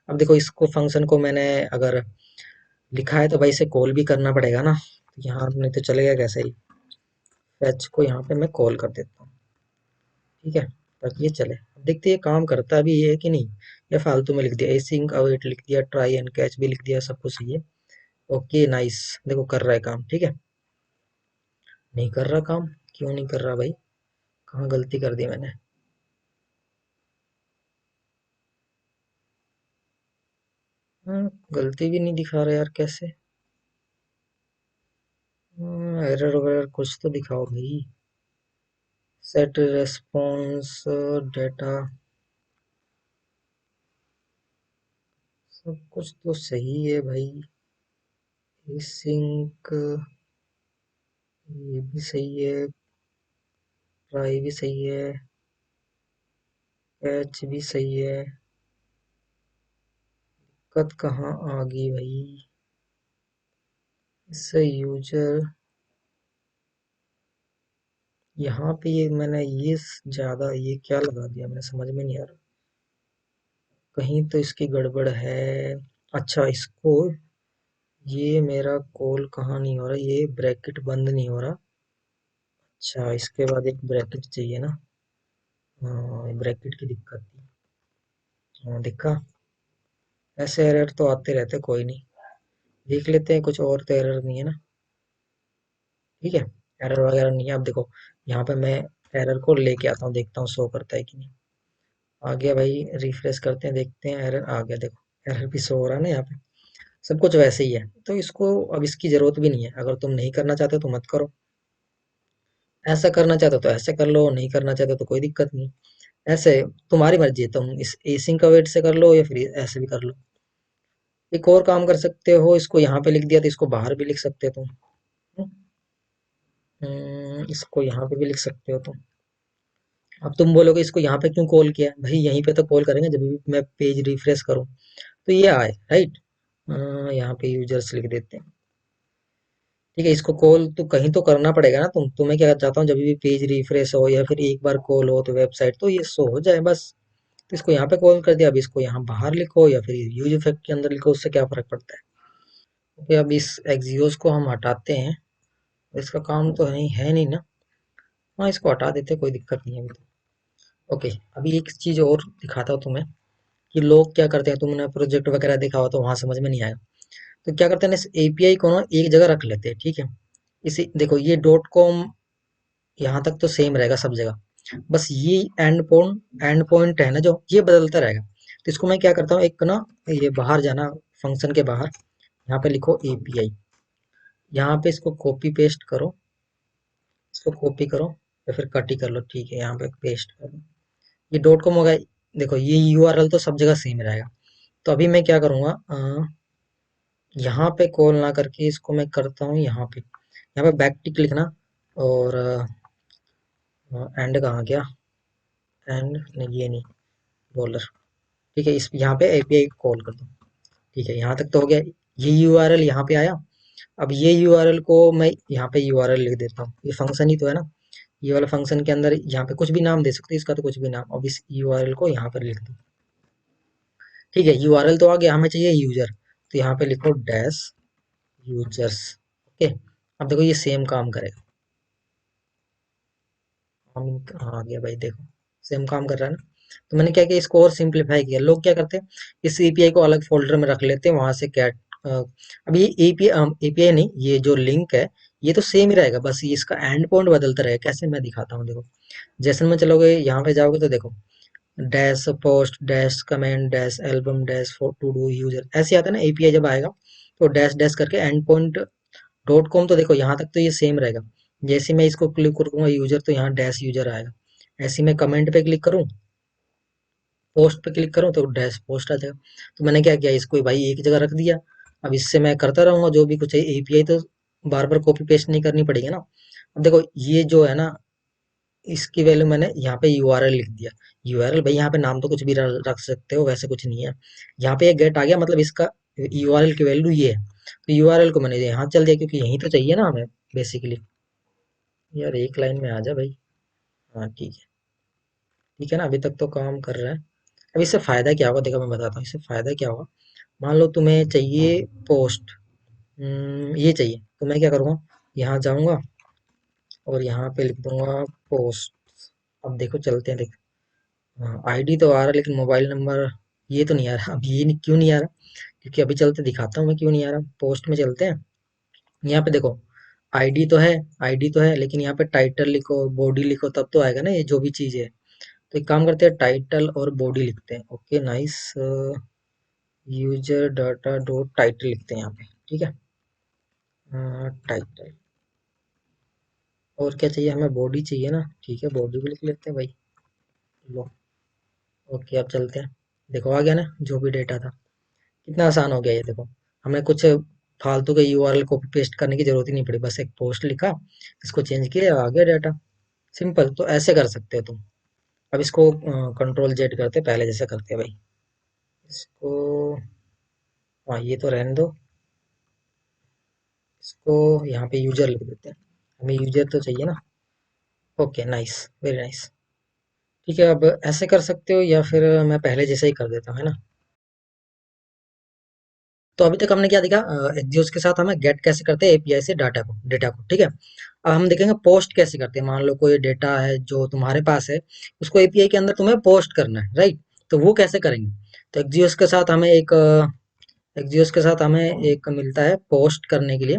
अब देखो इसको फंक्शन को मैंने अगर लिखा है तो भाई इसे कॉल भी करना पड़ेगा ना, यहाँ नहीं तो चलेगा कैसे ही, फैच को यहाँ पे मैं कॉल कर देता हूँ। ठीक है, ताकि ये चले, अब देखते हैं ये काम करता भी है कि नहीं, या फालतू में लिख दिया, एसिंग अवेट लिख दिया, ट्राई एंड कैच भी लिख दिया, सब कुछ सही है। ओके नाइस, देखो कर रहा है काम। ठीक है, नहीं कर रहा काम, क्यों नहीं कर रहा भाई, कहाँ गलती कर दी मैंने, हाँ, गलती भी नहीं दिखा रहा यार, कैसे, एरर वगैरह कुछ तो दिखाओ भाई, सेट रेस्पॉन्स डेटा, सब कुछ तो सही है भाई, सिंक ये भी सही है, ट्राई भी सही है, कैच भी सही है, दिक्कत कहाँ आ गई भाई, इससे यूजर, यहाँ पे ये मैंने ये ज्यादा ये क्या लगा दिया, मैंने समझ में नहीं आ रहा, कहीं तो इसकी गड़बड़ है। अच्छा इसको, ये मेरा कॉल कहाँ नहीं हो रहा, ये ब्रैकेट बंद नहीं हो रहा, अच्छा इसके बाद एक ब्रैकेट चाहिए ना, हाँ ब्रैकेट की दिक्कत थी, हाँ दिक्कत, ऐसे एरर तो आते रहते, कोई नहीं, देख लेते हैं, कुछ और तो एरर नहीं है ना। ठीक है, एरर वगैरह नहीं है, अब देखो यहाँ पे मैं एरर को लेके आता हूँ, देखता हूँ शो करता है कि नहीं, आ गया भाई, रिफ्रेश करते हैं, देखते हैं, एरर आ गया, देखो एरर भी शो हो रहा है ना यहाँ पे, सब कुछ वैसे ही है, तो इसको अब इसकी जरूरत भी नहीं है, अगर तुम नहीं करना चाहते तो मत करो, ऐसा करना चाहते हो तो ऐसे कर लो, नहीं करना चाहते तो कोई दिक्कत नहीं, ऐसे तुम्हारी मर्जी है, तुम इस एसिंग का वेट से कर लो या फिर ऐसे भी कर लो। एक और काम कर सकते हो, इसको यहाँ पे लिख दिया तो इसको बाहर भी लिख सकते हो तुम, इसको यहाँ पे भी लिख सकते हो तुम। अब तुम बोलोगे इसको यहाँ पे क्यों कॉल किया, भाई यहीं पे तो कॉल करेंगे जब भी मैं पेज रिफ्रेश करूँ तो ये आए, राइट। यहाँ पे यूजर्स लिख देते हैं। ठीक है, इसको कॉल तो कहीं तो करना पड़ेगा ना, तुम्हें क्या चाहता हूँ, जब भी पेज रिफ्रेश हो या फिर एक बार कॉल हो तो वेबसाइट तो ये शो हो जाए बस, तो इसको यहाँ पे कॉल कर दिया, अब इसको यहाँ बाहर लिखो या फिर यूज इफेक्ट के अंदर लिखो, उससे क्या फर्क पड़ता है। ओके, अब इस एक्सियोस को हम हटाते हैं, इसका काम तो है नहीं ना, हाँ इसको हटा देते हैं, कोई दिक्कत नहीं है अभी तो। ओके, अभी एक चीज और दिखाता हूँ तुम्हें, कि लोग क्या करते हैं, तुमने प्रोजेक्ट वगैरह देखा हो तो वहां समझ में नहीं आएगा, तो क्या करते हैं ना, इस एपीआई को ना एक जगह रख लेते हैं। ठीक है, इसे देखो ये डॉट कॉम यहाँ तक तो सेम रहेगा सब जगह, बस ये एंड पॉइंट है ना जो, ये बदलता रहेगा, तो इसको मैं क्या करता हूँ, एक ना ये बाहर जाना, फंक्शन के बाहर, यहाँ पे लिखो एपीआई, यहाँ पे इसको कॉपी पेस्ट करो, इसको कॉपी करो या फिर कट ही कर लो, ठीक है, यहाँ पे पेस्ट कर दो। ये डॉट कॉम होगा। देखो ये यूआरएल तो सब जगह सेम रहेगा। तो अभी मैं क्या करूँगा, यहाँ पे कॉल ना करके इसको मैं करता हूँ यहाँ पे बैक टिक लिखना, और एंड कहाँ गया, एंड नहीं, ये नहीं, डॉलर, ठीक है, इस यहाँ पे एपीआई कॉल कर दो। ठीक है, यहाँ तक तो हो गया। ये यूआरएल यहाँ पे आया। अब ये यूआरएल को मैं यहाँ पे यूआरएल लिख देता हूँ, ये फंक्शन ही तो है ना। ये वाला फंक्शन के अंदर यहाँ पे कुछ भी नाम दे सकते हो, इसका तो कुछ भी नाम। अब इस यूआरएल को यहाँ पर लिख दो। ठीक है, यूआरएल तो आ गया, हमें चाहिए यूजर, तो यहाँ पे लिखो डैश यूजर्स। ओके, अब देखो ये सेम काम करेगा। हाँ आ गया भाई, देखो सेम काम कर रहा है ना। तो मैंने क्या किया, इसको और सिंपलीफाई किया। लोग क्या करते हैं, इस एपीआई को अलग फोल्डर में रख लेते हैं, वहां से कैट अब ये एपीआई नहीं, ये जो लिंक है ये तो सेम ही रहेगा, बस ये इसका एंड पॉइंट बदलता रहेगा। कैसे, मैं दिखाता हूँ, देखो। जैसे में चलोगे, यहाँ पे जाओगे तो देखो, dash post dash comment dash album dash to do user, ऐसे आता है ना एपीआई जब आएगा, तो डैश डैश करके एंड पॉइंट डॉट कॉम। तो देखो यहाँ तक तो ये सेम रहेगा। जैसे मैं इसको क्लिक करूंगा यूजर, तो यहाँ डैश यूजर आएगा। ऐसे मैं कमेंट पे क्लिक करूँ, पोस्ट पे क्लिक करूँ, तो डैश पोस्ट आ जाएगा। तो मैंने क्या किया, इसको भाई एक जगह रख दिया। अब इससे मैं करता रहूंगा जो भी कुछ है, एपीआई तो बार बार कॉपी पेस्ट नहीं करनी पड़ेगी ना। अब देखो ये जो है ना, इसकी वैल्यू मैंने यहाँ पे यूआरएल लिख दिया। यूआरएल भाई, यहाँ पे नाम तो कुछ भी रख सकते हो, वैसे कुछ नहीं है। यहाँ पे एक गेट आ गया, मतलब इसका यूआरएल की वैल्यू ये है। तो यूआरएल को मैंने यहाँ चल दिया, क्योंकि यही तो चाहिए ना हमें बेसिकली। यार एक लाइन में आ जा भाई। हाँ ठीक है, ठीक है ना, अभी तक तो काम कर रहा है। अब इससे फायदा क्या होगा, देखो मैं बताता हूँ इससे फायदा क्या होगा। मान लो तुम्हें चाहिए पोस्ट, ये चाहिए, तो मैं क्या करूँगा, यहाँ जाऊँगा और यहाँ पे लिख दूंगा पोस्ट। अब देखो चलते हैं, देख। हाँ, आईडी तो आ रहा है, लेकिन मोबाइल नंबर ये तो नहीं आ रहा। अब ये नहीं, क्यों नहीं आ रहा, क्योंकि अभी चलते दिखाता हूँ मैं क्यों नहीं आ रहा। पोस्ट में चलते हैं, यहाँ पे देखो, आईडी तो है, आईडी तो है, लेकिन यहाँ पे टाइटल लिखो, बॉडी लिखो, तब तो आएगा ना ये जो भी चीज़ है। तो एक काम करते हैं, टाइटल और बॉडी लिखते हैं। Okay nice, user data dot title लिखते हैं यहाँ पे, ठीक है। टाइटल, और क्या चाहिए हमें, बॉडी चाहिए ना, ठीक है, बॉडी भी लिख लेते हैं भाई। लो, ओके, अब चलते हैं। देखो आ गया ना जो भी डेटा था। कितना आसान हो गया ये, देखो। हमें कुछ फालतू के यूआरएल कॉपी पेस्ट करने की जरूरत ही नहीं पड़ी, बस एक पोस्ट लिखा, इसको चेंज किया, आ गया डाटा। सिंपल। तो ऐसे कर सकते हो तुम। अब इसको कंट्रोल जेड करते, पहले जैसे करते हैं भाई। इसको, हाँ ये तो रहने दो। इसको यहाँ पे यूजर लिख देते हैं, हमें यूजर तो चाहिए ना। Okay nice, very nice. ठीक है, अब ऐसे कर सकते हो, या फिर मैं पहले जैसे ही कर देता हूँ, है ना। तो अभी तक हमने क्या देखा, एक्सियोस के साथ हमें गेट कैसे करते हैं एपीआई से डाटा को, ठीक है। अब हम देखेंगे पोस्ट कैसे करते हैं। मान लो कोई डेटा है जो तुम्हारे पास है, उसको एपीआई के अंदर तुम्हें पोस्ट करना है, राइट। तो वो कैसे करेंगे, तो एक्सियोस के साथ हमें एक मिलता है पोस्ट करने के लिए।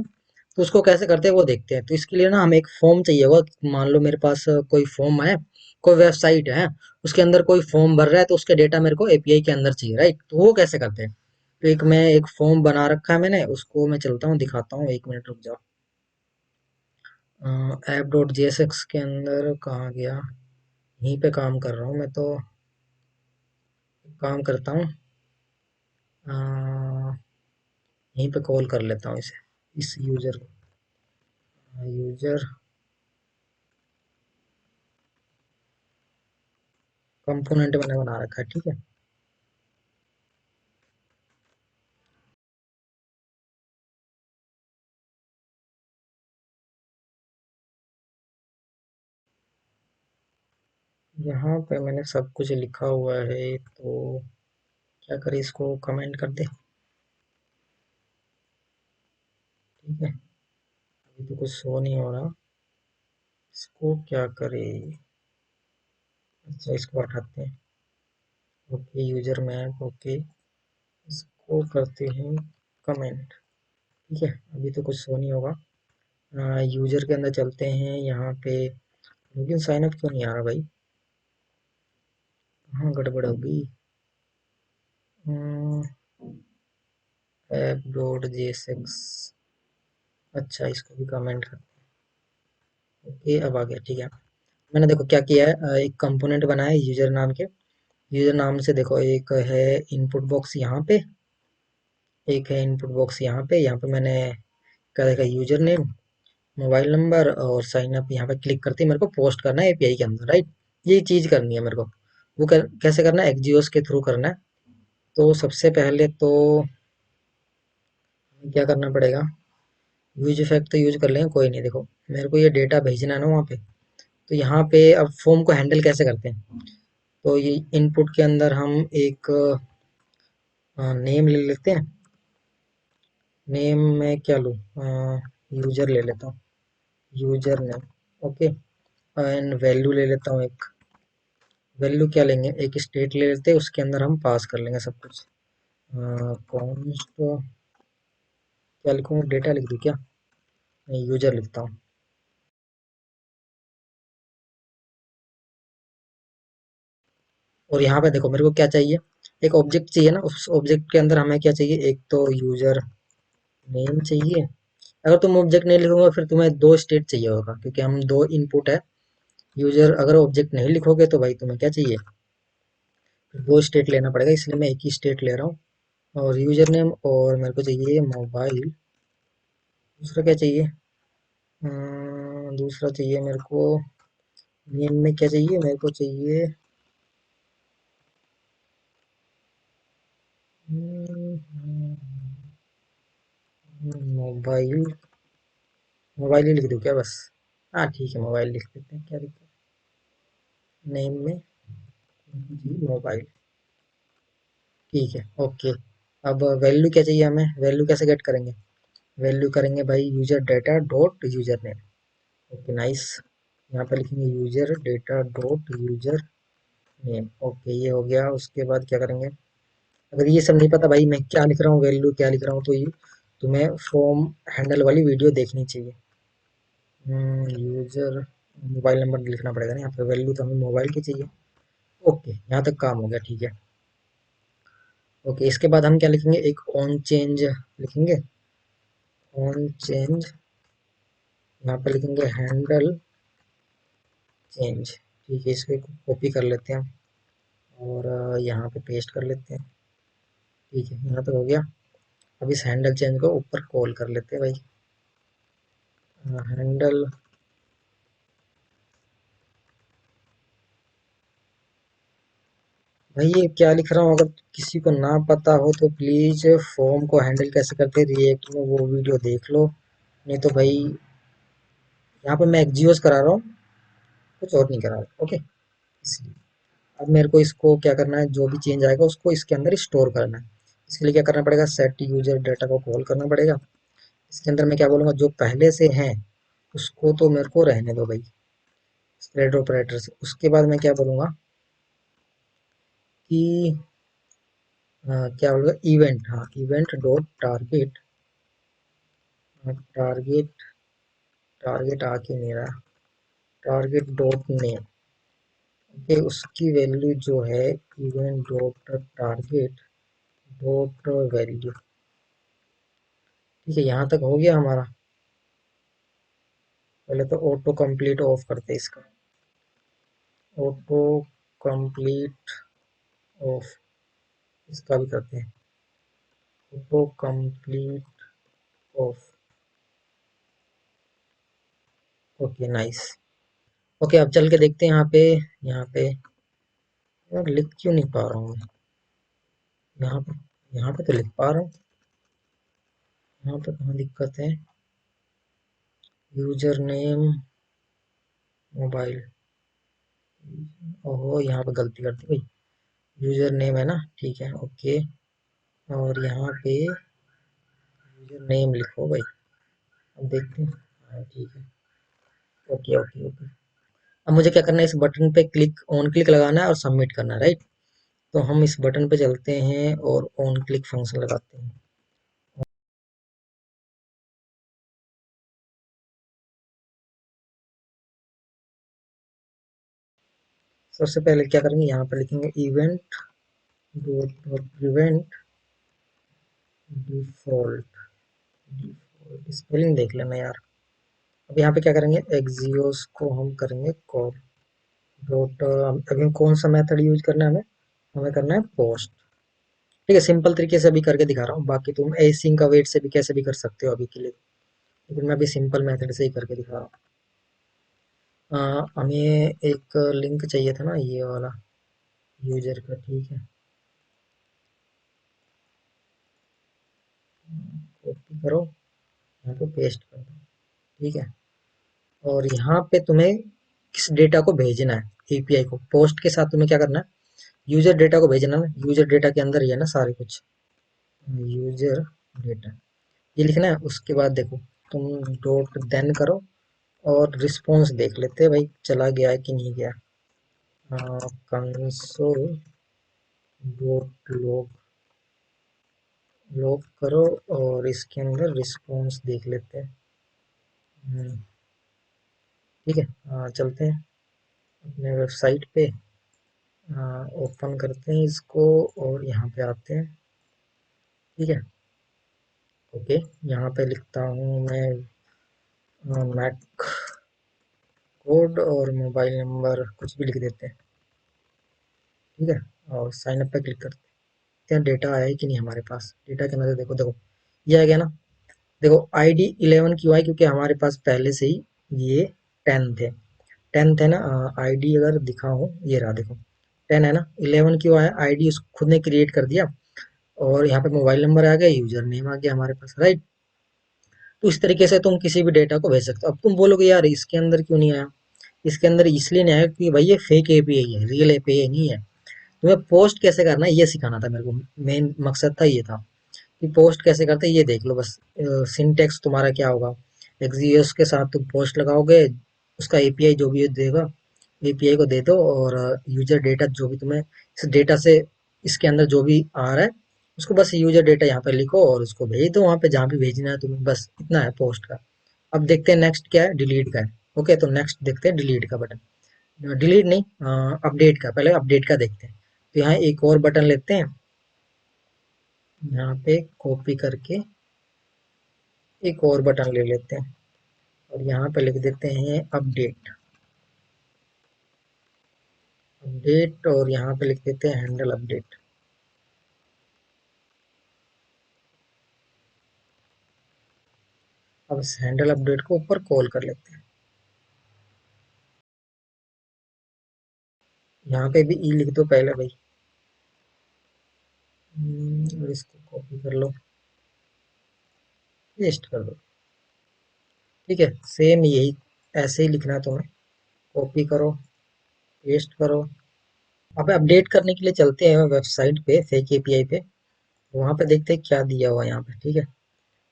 तो उसको कैसे करते हैं वो देखते हैं। तो इसके लिए ना हमें एक फॉर्म चाहिए होगा। मान लो मेरे पास कोई फॉर्म है, कोई वेबसाइट है, उसके अंदर कोई फॉर्म भर रहा है, तो उसके डेटा मेरे को एपीआई के अंदर चाहिए, राइट। तो वो कैसे करते हैं, तो एक फॉर्म बना रखा है मैंने, उसको मैं चलता हूँ दिखाता हूँ, एक मिनट रुक जाओ। ऐप डॉट जेएसएक्स के अंदर कहाँ गया, यहीं पे काम कर रहा हूँ मैं तो। काम करता हूँ, अ, यहीं पे कॉल कर लेता हूँ इसे, इस यूजर को। यूजर कंपोनेंट मैंने बना रखा है, ठीक है। यहाँ पे मैंने सब कुछ लिखा हुआ है, तो क्या करें, इसको कमेंट कर दे, ठीक है। अभी तो कुछ शो नहीं हो रहा, इसको क्या करें। अच्छा, इसको हटाते हैं। ओके, यूजर मैप, ओके, इसको करते हैं कमेंट, ठीक है। अभी तो कुछ शो नहीं होगा। यूजर के अंदर चलते हैं, यहाँ पे लॉगिन साइन अप क्यों नहीं आ रहा भाई, हाँ गड़बड़ हो गई। ऐप डॉट जेएसएक्स, अच्छा इसको भी कमेंट कर। ओके अब आ गया, ठीक है। मैंने देखो क्या किया है, एक कंपोनेंट बनाया है यूजर नाम के। यूजर नाम से देखो एक है इनपुट बॉक्स यहाँ पे, एक है इनपुट बॉक्स यहाँ पे मैंने क्या देखा, यूजर नेम, मोबाइल नंबर और साइन अप। यहाँ पे क्लिक करते ही मेरे को पोस्ट करना है एपीआई के अंदर, राइट। ये चीज करनी है मेरे को। वो कैसे करना है, एक्जियोस के थ्रू करना है। तो सबसे पहले तो क्या करना पड़ेगा, यूज इफेक्ट तो यूज कर लेंगे, कोई नहीं। देखो मेरे को ये डेटा भेजना है ना वहाँ पे, तो यहाँ पे अब फॉर्म को हैंडल कैसे करते हैं। तो ये इनपुट के अंदर हम एक नेम ले लेते हैं। नेम में क्या लूँ, यूजर ले लेता हूँ, user name. Okay, and value ले लेता हूँ एक। वैल्यू क्या लेंगे, एक स्टेट ले लेते हैं, उसके अंदर हम पास कर लेंगे सब कुछ। कॉन्स्ट क्या लिखूँ, डेटा लिख दूँ क्या, नहीं यूजर लिखता हूँ। और यहाँ पे देखो मेरे को क्या चाहिए, एक ऑब्जेक्ट चाहिए ना, उस ऑब्जेक्ट के अंदर हमें क्या चाहिए, एक तो यूजर नेम चाहिए। अगर तुम ऑब्जेक्ट नहीं लिखोगे फिर तुम्हें दो स्टेट चाहिए होगा, क्योंकि हम दो इनपुट है। यूजर अगर ऑब्जेक्ट नहीं लिखोगे तो भाई तुम्हें क्या चाहिए, दो स्टेट लेना पड़ेगा, इसलिए मैं एक ही स्टेट ले रहा हूँ। और यूजर नेम, और मेरे को चाहिए मोबाइल। दूसरा क्या चाहिए, दूसरा चाहिए मेरे को, नेम में क्या चाहिए, मेरे को चाहिए मोबाइल। मोबाइल ही लिख दूँ क्या बस, हाँ ठीक है मोबाइल लिख देते हैं, क्या दिक्कत। नेम में जी मोबाइल, ठीक है ओके। अब वैल्यू क्या चाहिए हमें, वैल्यू कैसे गेट करेंगे, वैल्यू करेंगे भाई user data dot user name. Okay nice, यहाँ पर लिखेंगे user data dot user name. Okay ये हो गया। उसके बाद क्या करेंगे, अगर ये सब नहीं पता भाई मैं क्या लिख रहा हूँ, वैल्यू क्या लिख रहा हूँ, तो ये तुम्हें फॉर्म हैंडल वाली वीडियो देखनी चाहिए। यूजर मोबाइल नंबर लिखना पड़ेगा ना यहाँ पे, वैल्यू तो हमें मोबाइल की चाहिए। ओके यहाँ तक काम हो गया, ठीक है। ओके इसके बाद हम क्या लिखेंगे, एक ऑन चेंज लिखेंगे। ऑन चेंज, यहाँ पे लिखेंगे हैंडल चेंज, ठीक है। इसको कॉपी कर लेते हैं और यहाँ पे पेस्ट कर लेते हैं, ठीक है। यहाँ तक हो गया। अब इस हैंडल चेंज को ऊपर कॉल कर लेते हैं भाई, हैंडल। भाई ये क्या लिख रहा हूँ, अगर किसी को ना पता हो तो प्लीज फॉर्म को हैंडल कैसे करते हैं रिएक्ट में वो वीडियो देख लो। नहीं तो भाई यहाँ पे मैं एक्जियोस करा रहा हूँ, कुछ और नहीं करा रहा, ओके। इसलिए अब मेरे को इसको क्या करना है, जो भी चेंज आएगा उसको इसके अंदर स्टोर करना है। इसके लिए क्या करना पड़ेगा, सेट यूजर डेटा को कॉल करना पड़ेगा। इसके अंदर मैं क्या बोलूँगा, जो पहले से हैं उसको तो मेरे को रहने दो भाई, स्प्रेड ऑपरेटर से। उसके बाद मैं क्या बोलूँगा कि क्या बोलूँगा, इवेंट, हाँ event dot target, target, target आ क्यों नहीं रहा, टारगेट डॉट नेम। ओके उसकी वैल्यू जो है event dot target dot value, ठीक है। यहाँ तक हो गया हमारा। पहले तो ऑटो कंप्लीट ऑफ करते हैं इसका, ऑटो कंप्लीट ऑफ, इसका भी करते हैं auto complete of. Okay nice. Okay अब चल के देखते हैं यहाँ पे, यहाँ पे यार लिख क्यों नहीं पा रहा हूँ मैं, यहाँ पे, यहाँ पे तो लिख पा रहा हूँ, यहाँ पे कहाँ दिक्कत है, यूजर नेम मोबाइल। ओहो यहाँ पे गलती कर दी भाई, यूजर नेम है ना, ठीक है ओके। और यहाँ पे यूजर नेम लिखो भाई, अब देखते हैं, हाँ ठीक है ओके ओके ओके। अब मुझे क्या करना है, इस बटन पे क्लिक, ऑन क्लिक लगाना है और सबमिट करना है, राइट। तो हम इस बटन पे चलते हैं और ऑन क्लिक फंक्शन लगाते हैं। सबसे पहले क्या करेंगे, यहाँ पर लिखेंगे event dot prevent default, default spelling देख लेना यार, अब यहाँ पे क्या करेंगे, एक्सियोस को हम करेंगे कॉल डॉट, अभी कौन सा मेथड यूज करना है हमें, हमें करना है पोस्ट। ठीक है, सिंपल तरीके से अभी करके दिखा रहा हूँ, बाकी तुम एसिंग का वेट से भी कैसे भी कर सकते हो अभी के लिए, लेकिन मैं अभी सिंपल मेथड से ही करके दिखा रहा हूँ। हमें एक लिंक चाहिए था ना, ये वाला यूजर का, ठीक है, कॉपी करो, यहाँ पे पेस्ट कर दो, ठीक है। और यहाँ पे तुम्हें किस डेटा को भेजना है एपीआई को, पोस्ट के साथ तुम्हें क्या करना है, यूजर डेटा को भेजना है। यूजर डेटा के अंदर ही है ना सारे कुछ, यूजर डेटा ये लिखना है। उसके बाद देखो, तुम डॉट देन करो और रिस्पॉन्स देख लेते हैं भाई, चला गया है कि नहीं गया। कंसोल डॉट लॉग, लॉग करो और इसके अंदर रिस्पॉन्स देख लेते हैं। ठीक है, चलते हैं अपने वेबसाइट पे, ओपन करते हैं इसको और यहाँ पे आते हैं। ठीक है, ओके, यहाँ पे लिखता हूँ मैं मैक कोड और मोबाइल नंबर कुछ भी लिख देते हैं। ठीक है, और साइन अप पे क्लिक करते हैं, डेटा आया है कि नहीं हमारे पास। डेटा के अंदर देखो, देखो ये आ गया ना। देखो आईडी 11 क्यों आई, क्योंकि हमारे पास पहले से ही ये 10 थे, 10 थे ना। आईडी अगर दिखाऊं, ये रहा देखो 10 है ना। 11 क्यों आया, आईडी उस खुद ने क्रिएट कर दिया, और यहाँ पे मोबाइल नंबर आ गया, यूजर नेम आ गया हमारे पास, राइट। तो इस तरीके से तुम किसी भी डेटा को भेज सकते हो। अब तुम बोलोगे यार इसके अंदर क्यों नहीं आया, इसके अंदर इसलिए नहीं आया कि भाई ये फेक एपीआई है, रियल एपीआई नहीं है। तुम्हें पोस्ट कैसे करना है ये सिखाना था मेरे को, मेन मकसद था ये था कि पोस्ट कैसे करते हैं ये देख लो बस। सिंटेक्स तुम्हारा क्या होगा, एक्सियोस के साथ तुम पोस्ट लगाओगे, उसका एपीआई जो भी देगा, एपीआई को दे दो, और यूजर डेटा जो भी तुम्हें इस डेटा से, इसके अंदर जो भी आ रहा है उसको बस यूजर डेटा यहाँ पे लिखो और उसको भेज दो वहां पे जहाँ भी भेजना है तुम्हें, बस इतना है पोस्ट का। अब देखते हैं नेक्स्ट क्या है, डिलीट का है। ओके, तो नेक्स्ट देखते हैं डिलीट का बटन, डिलीट नहीं, अपडेट का, पहले अपडेट का देखते हैं। तो यहाँ एक और बटन लेते हैं, यहाँ पे कॉपी करके एक और बटन ले लेते हैं और यहाँ पे लिख देते हैं अपडेट, अपडेट, और यहाँ पे लिख देते हैं हैंडल अपडेट। अब इस हैंडल अपडेट को ऊपर कॉल कर लेते हैं, यहाँ पे भी ई लिख दो पहले भाई। और इसको कॉपी कर लो, पेस्ट कर दो। ठीक है, सेम यही ऐसे ही लिखना है तुम्हें, कॉपी करो, पेस्ट करो। अब अपडेट करने के लिए चलते हैं वेबसाइट पे, फेक एपीआई पे, वहां पे देखते हैं क्या दिया हुआ है यहाँ पे। ठीक है,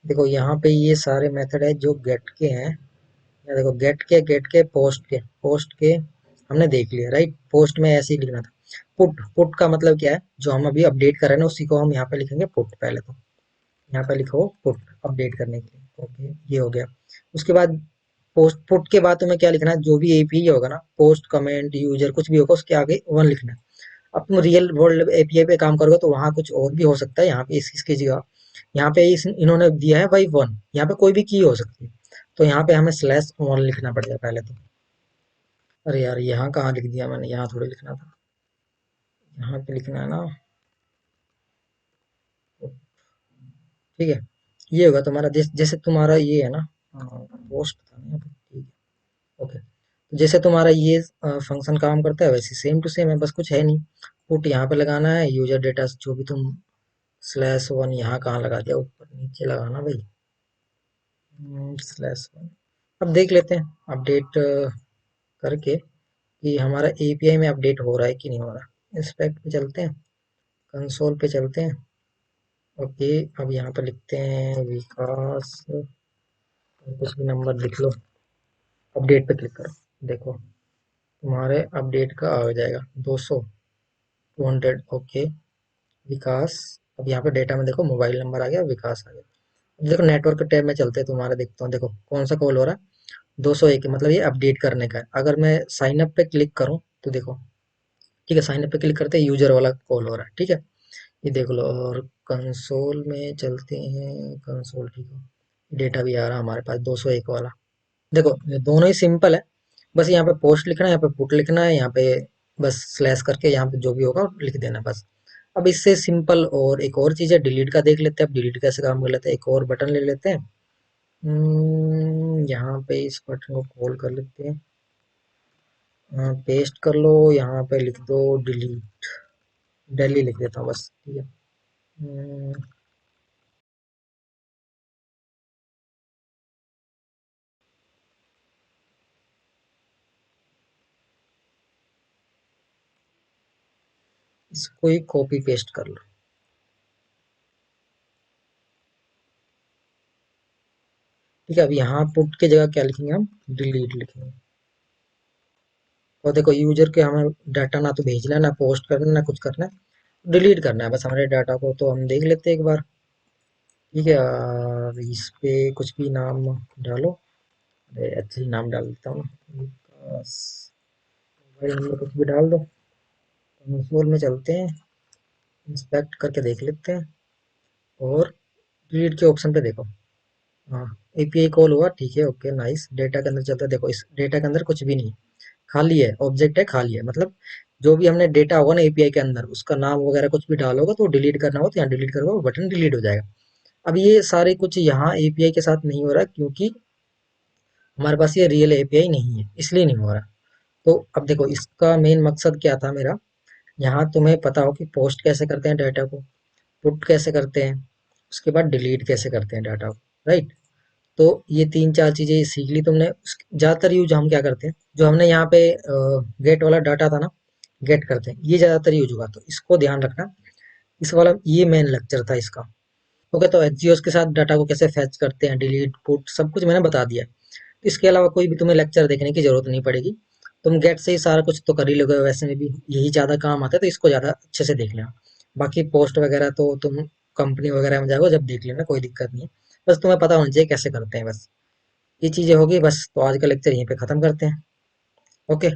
देखो यहाँ पे ये सारे मेथड है जो गेट के हैं। या देखो गेट के पोस्ट के हमने देख लिया, राइट। पोस्ट में ऐसे ही लिखना था। पुट, पुट का मतलब क्या है, जो हम अभी अपडेट कर रहे हैं ना उसी को हम यहाँ पे लिखेंगे पुट। पहले तो यहाँ पे लिखो पुट, अपडेट करने के लिए, ओके ये हो गया। उसके बाद पोस्ट, पुट के बाद तुम्हें क्या लिखना है, जो भी एपीआई होगा ना, पोस्ट कमेंट यूजर कुछ भी होगा उसके आगे वन लिखना है। अब तुम रियल वर्ल्ड एपीआई पे काम करोगे तो वहां कुछ और भी हो सकता है, यहाँ पे इसकी जगह यहाँ पे इन्होंने दिया है भाई वन, यहाँ पे कोई भी की हो सकती है, तो यहाँ पे हमें स्लैश वन लिखना पड़ेगा पहले तो। अरे यार यहाँ कहाँ लिख दिया मैंने, यहाँ थोड़ी लिखना था, यहाँ पे लिखना है ना। ठीक है, ये होगा तुम्हारा, जैसे तुम्हारा ये है ना, पोस्ट था ना यहाँ पे, ठीक है, ओके। तो जैसे तुम्हारा ये फंक्शन काम करता है वैसे सेम टू सेम है, बस कुछ है नहीं। पुट यहाँ पे लगाना है, यूजर डेटा जो भी तुम, स्लैश वन यहाँ कहाँ लगा दिया, ऊपर नीचे लगाना भाई, स्लैश वन। अब देख लेते हैं अपडेट करके कि हमारा एपीआई में अपडेट हो रहा है कि नहीं हो रहा। इंस्पेक्ट पे चलते हैं, कंसोल पे चलते हैं। ओके, अब यहाँ पे लिखते हैं विकास, और कुछ भी नंबर लिख लो, अपडेट पे क्लिक करो, देखो तुम्हारे अपडेट का आ जाएगा 200, 200, ओके। विकास, अब यहाँ पे डेटा में देखो मोबाइल नंबर आ गया, विकास आ गया। अब देखो नेटवर्क टैब में चलते हैं, तुम्हारा देखता हूँ, देखो कौन सा कॉल हो रहा है, 201, मतलब ये अपडेट करने का है। अगर मैं साइन अप पे क्लिक करूँ तो देखो, ठीक है, साइन अप पे क्लिक करते हैं, यूजर वाला कॉल हो रहा है, ठीक है, ये देख लो। और कंसोल में चलते हैं, कंसोल, ठीक है, डेटा भी आ रहा है हमारे पास 201 वाला। देखो ये दोनों ही सिंपल है। बस यहाँ पे पोस्ट लिखना है, यहाँ पे पुट लिखना है, यहाँ पे बस स्लैश करके यहाँ पे जो भी होगा लिख देना बस। अब इससे सिंपल और एक और चीज है, डिलीट का देख लेते हैं। अब डिलीट कैसे काम कर लेते हैं, एक और बटन ले लेते हैं। यहाँ पे इस बटन को कॉल कर लेते हैं। पेस्ट कर लो, यहाँ पे लिख दो डिलीट, डेली लिख देता हूँ बस, ठीक है। हम्म, इसको ही कॉपी पेस्ट कर लो। ठीक है, अब यहाँ पुट की जगह क्या लिखेंगे हम, डिलीट लिखेंगे। और देखो यूजर के हमें डाटा ना तो भेजना है, ना पोस्ट करना है, ना कुछ करना है, डिलीट करना है बस हमारे डाटा को। तो हम देख लेते हैं एक बार। ठीक है, और इस पे कुछ भी नाम डालो। अरे अच्छा ही नाम डाल देता हूँ, विकास। मोबाइल नंबर कुछ भी डाल दो। कंसोल में चलते हैं, इंस्पेक्ट करके देख लेते हैं, और डिलीट के ऑप्शन पे देखो। हाँ, एपीआई कॉल हुआ, ठीक है, ओके नाइस। डेटा के अंदर चलता है, देखो इस डेटा के अंदर कुछ भी नहीं, खाली है, ऑब्जेक्ट है, खाली है। मतलब जो भी हमने डेटा होगा ना एपीआई के अंदर, उसका नाम वगैरह कुछ भी डालोगे तो डिलीट करना हो तो यहाँ डिलीट करोगे, वो बटन डिलीट हो जाएगा। अब ये सारे कुछ यहाँ एपीआई के साथ नहीं हो रहा, क्योंकि हमारे पास ये रियल एपीआई नहीं है, इसलिए नहीं हो रहा। तो अब देखो इसका मेन मकसद क्या था मेरा, यहाँ तुम्हें पता हो कि पोस्ट कैसे करते हैं डाटा को, पुट कैसे करते हैं, उसके बाद डिलीट कैसे करते हैं डाटा को, राइट। तो ये तीन चार चीजें सीख ली तुमने। ज्यादातर यूज हम क्या करते हैं, जो हमने यहाँ पे गेट वाला डाटा था ना, गेट करते हैं, ये ज्यादातर यूज होगा, तो इसको ध्यान रखना। इस वाला ये मेन लेक्चर था इसका। ओके, तो एचजीओस के साथ डाटा को कैसे फैच करते हैं, डिलीट पुट सब कुछ मैंने बता दिया है। इसके अलावा कोई भी तुम्हें लेक्चर देखने की जरूरत नहीं पड़ेगी। तुम गेट से ही सारा कुछ तो कर ही लोगे, वैसे में भी यही ज्यादा काम आता है, तो इसको ज्यादा अच्छे से देख लेना। बाकी पोस्ट वगैरह तो तुम कंपनी वगैरह में जाओगे जब देख लेना, कोई दिक्कत नहीं है। बस तुम्हें पता होना चाहिए कैसे करते हैं बस। ये चीजें होगी बस, तो आज का लेक्चर यहीं पे खत्म करते हैं। ओके।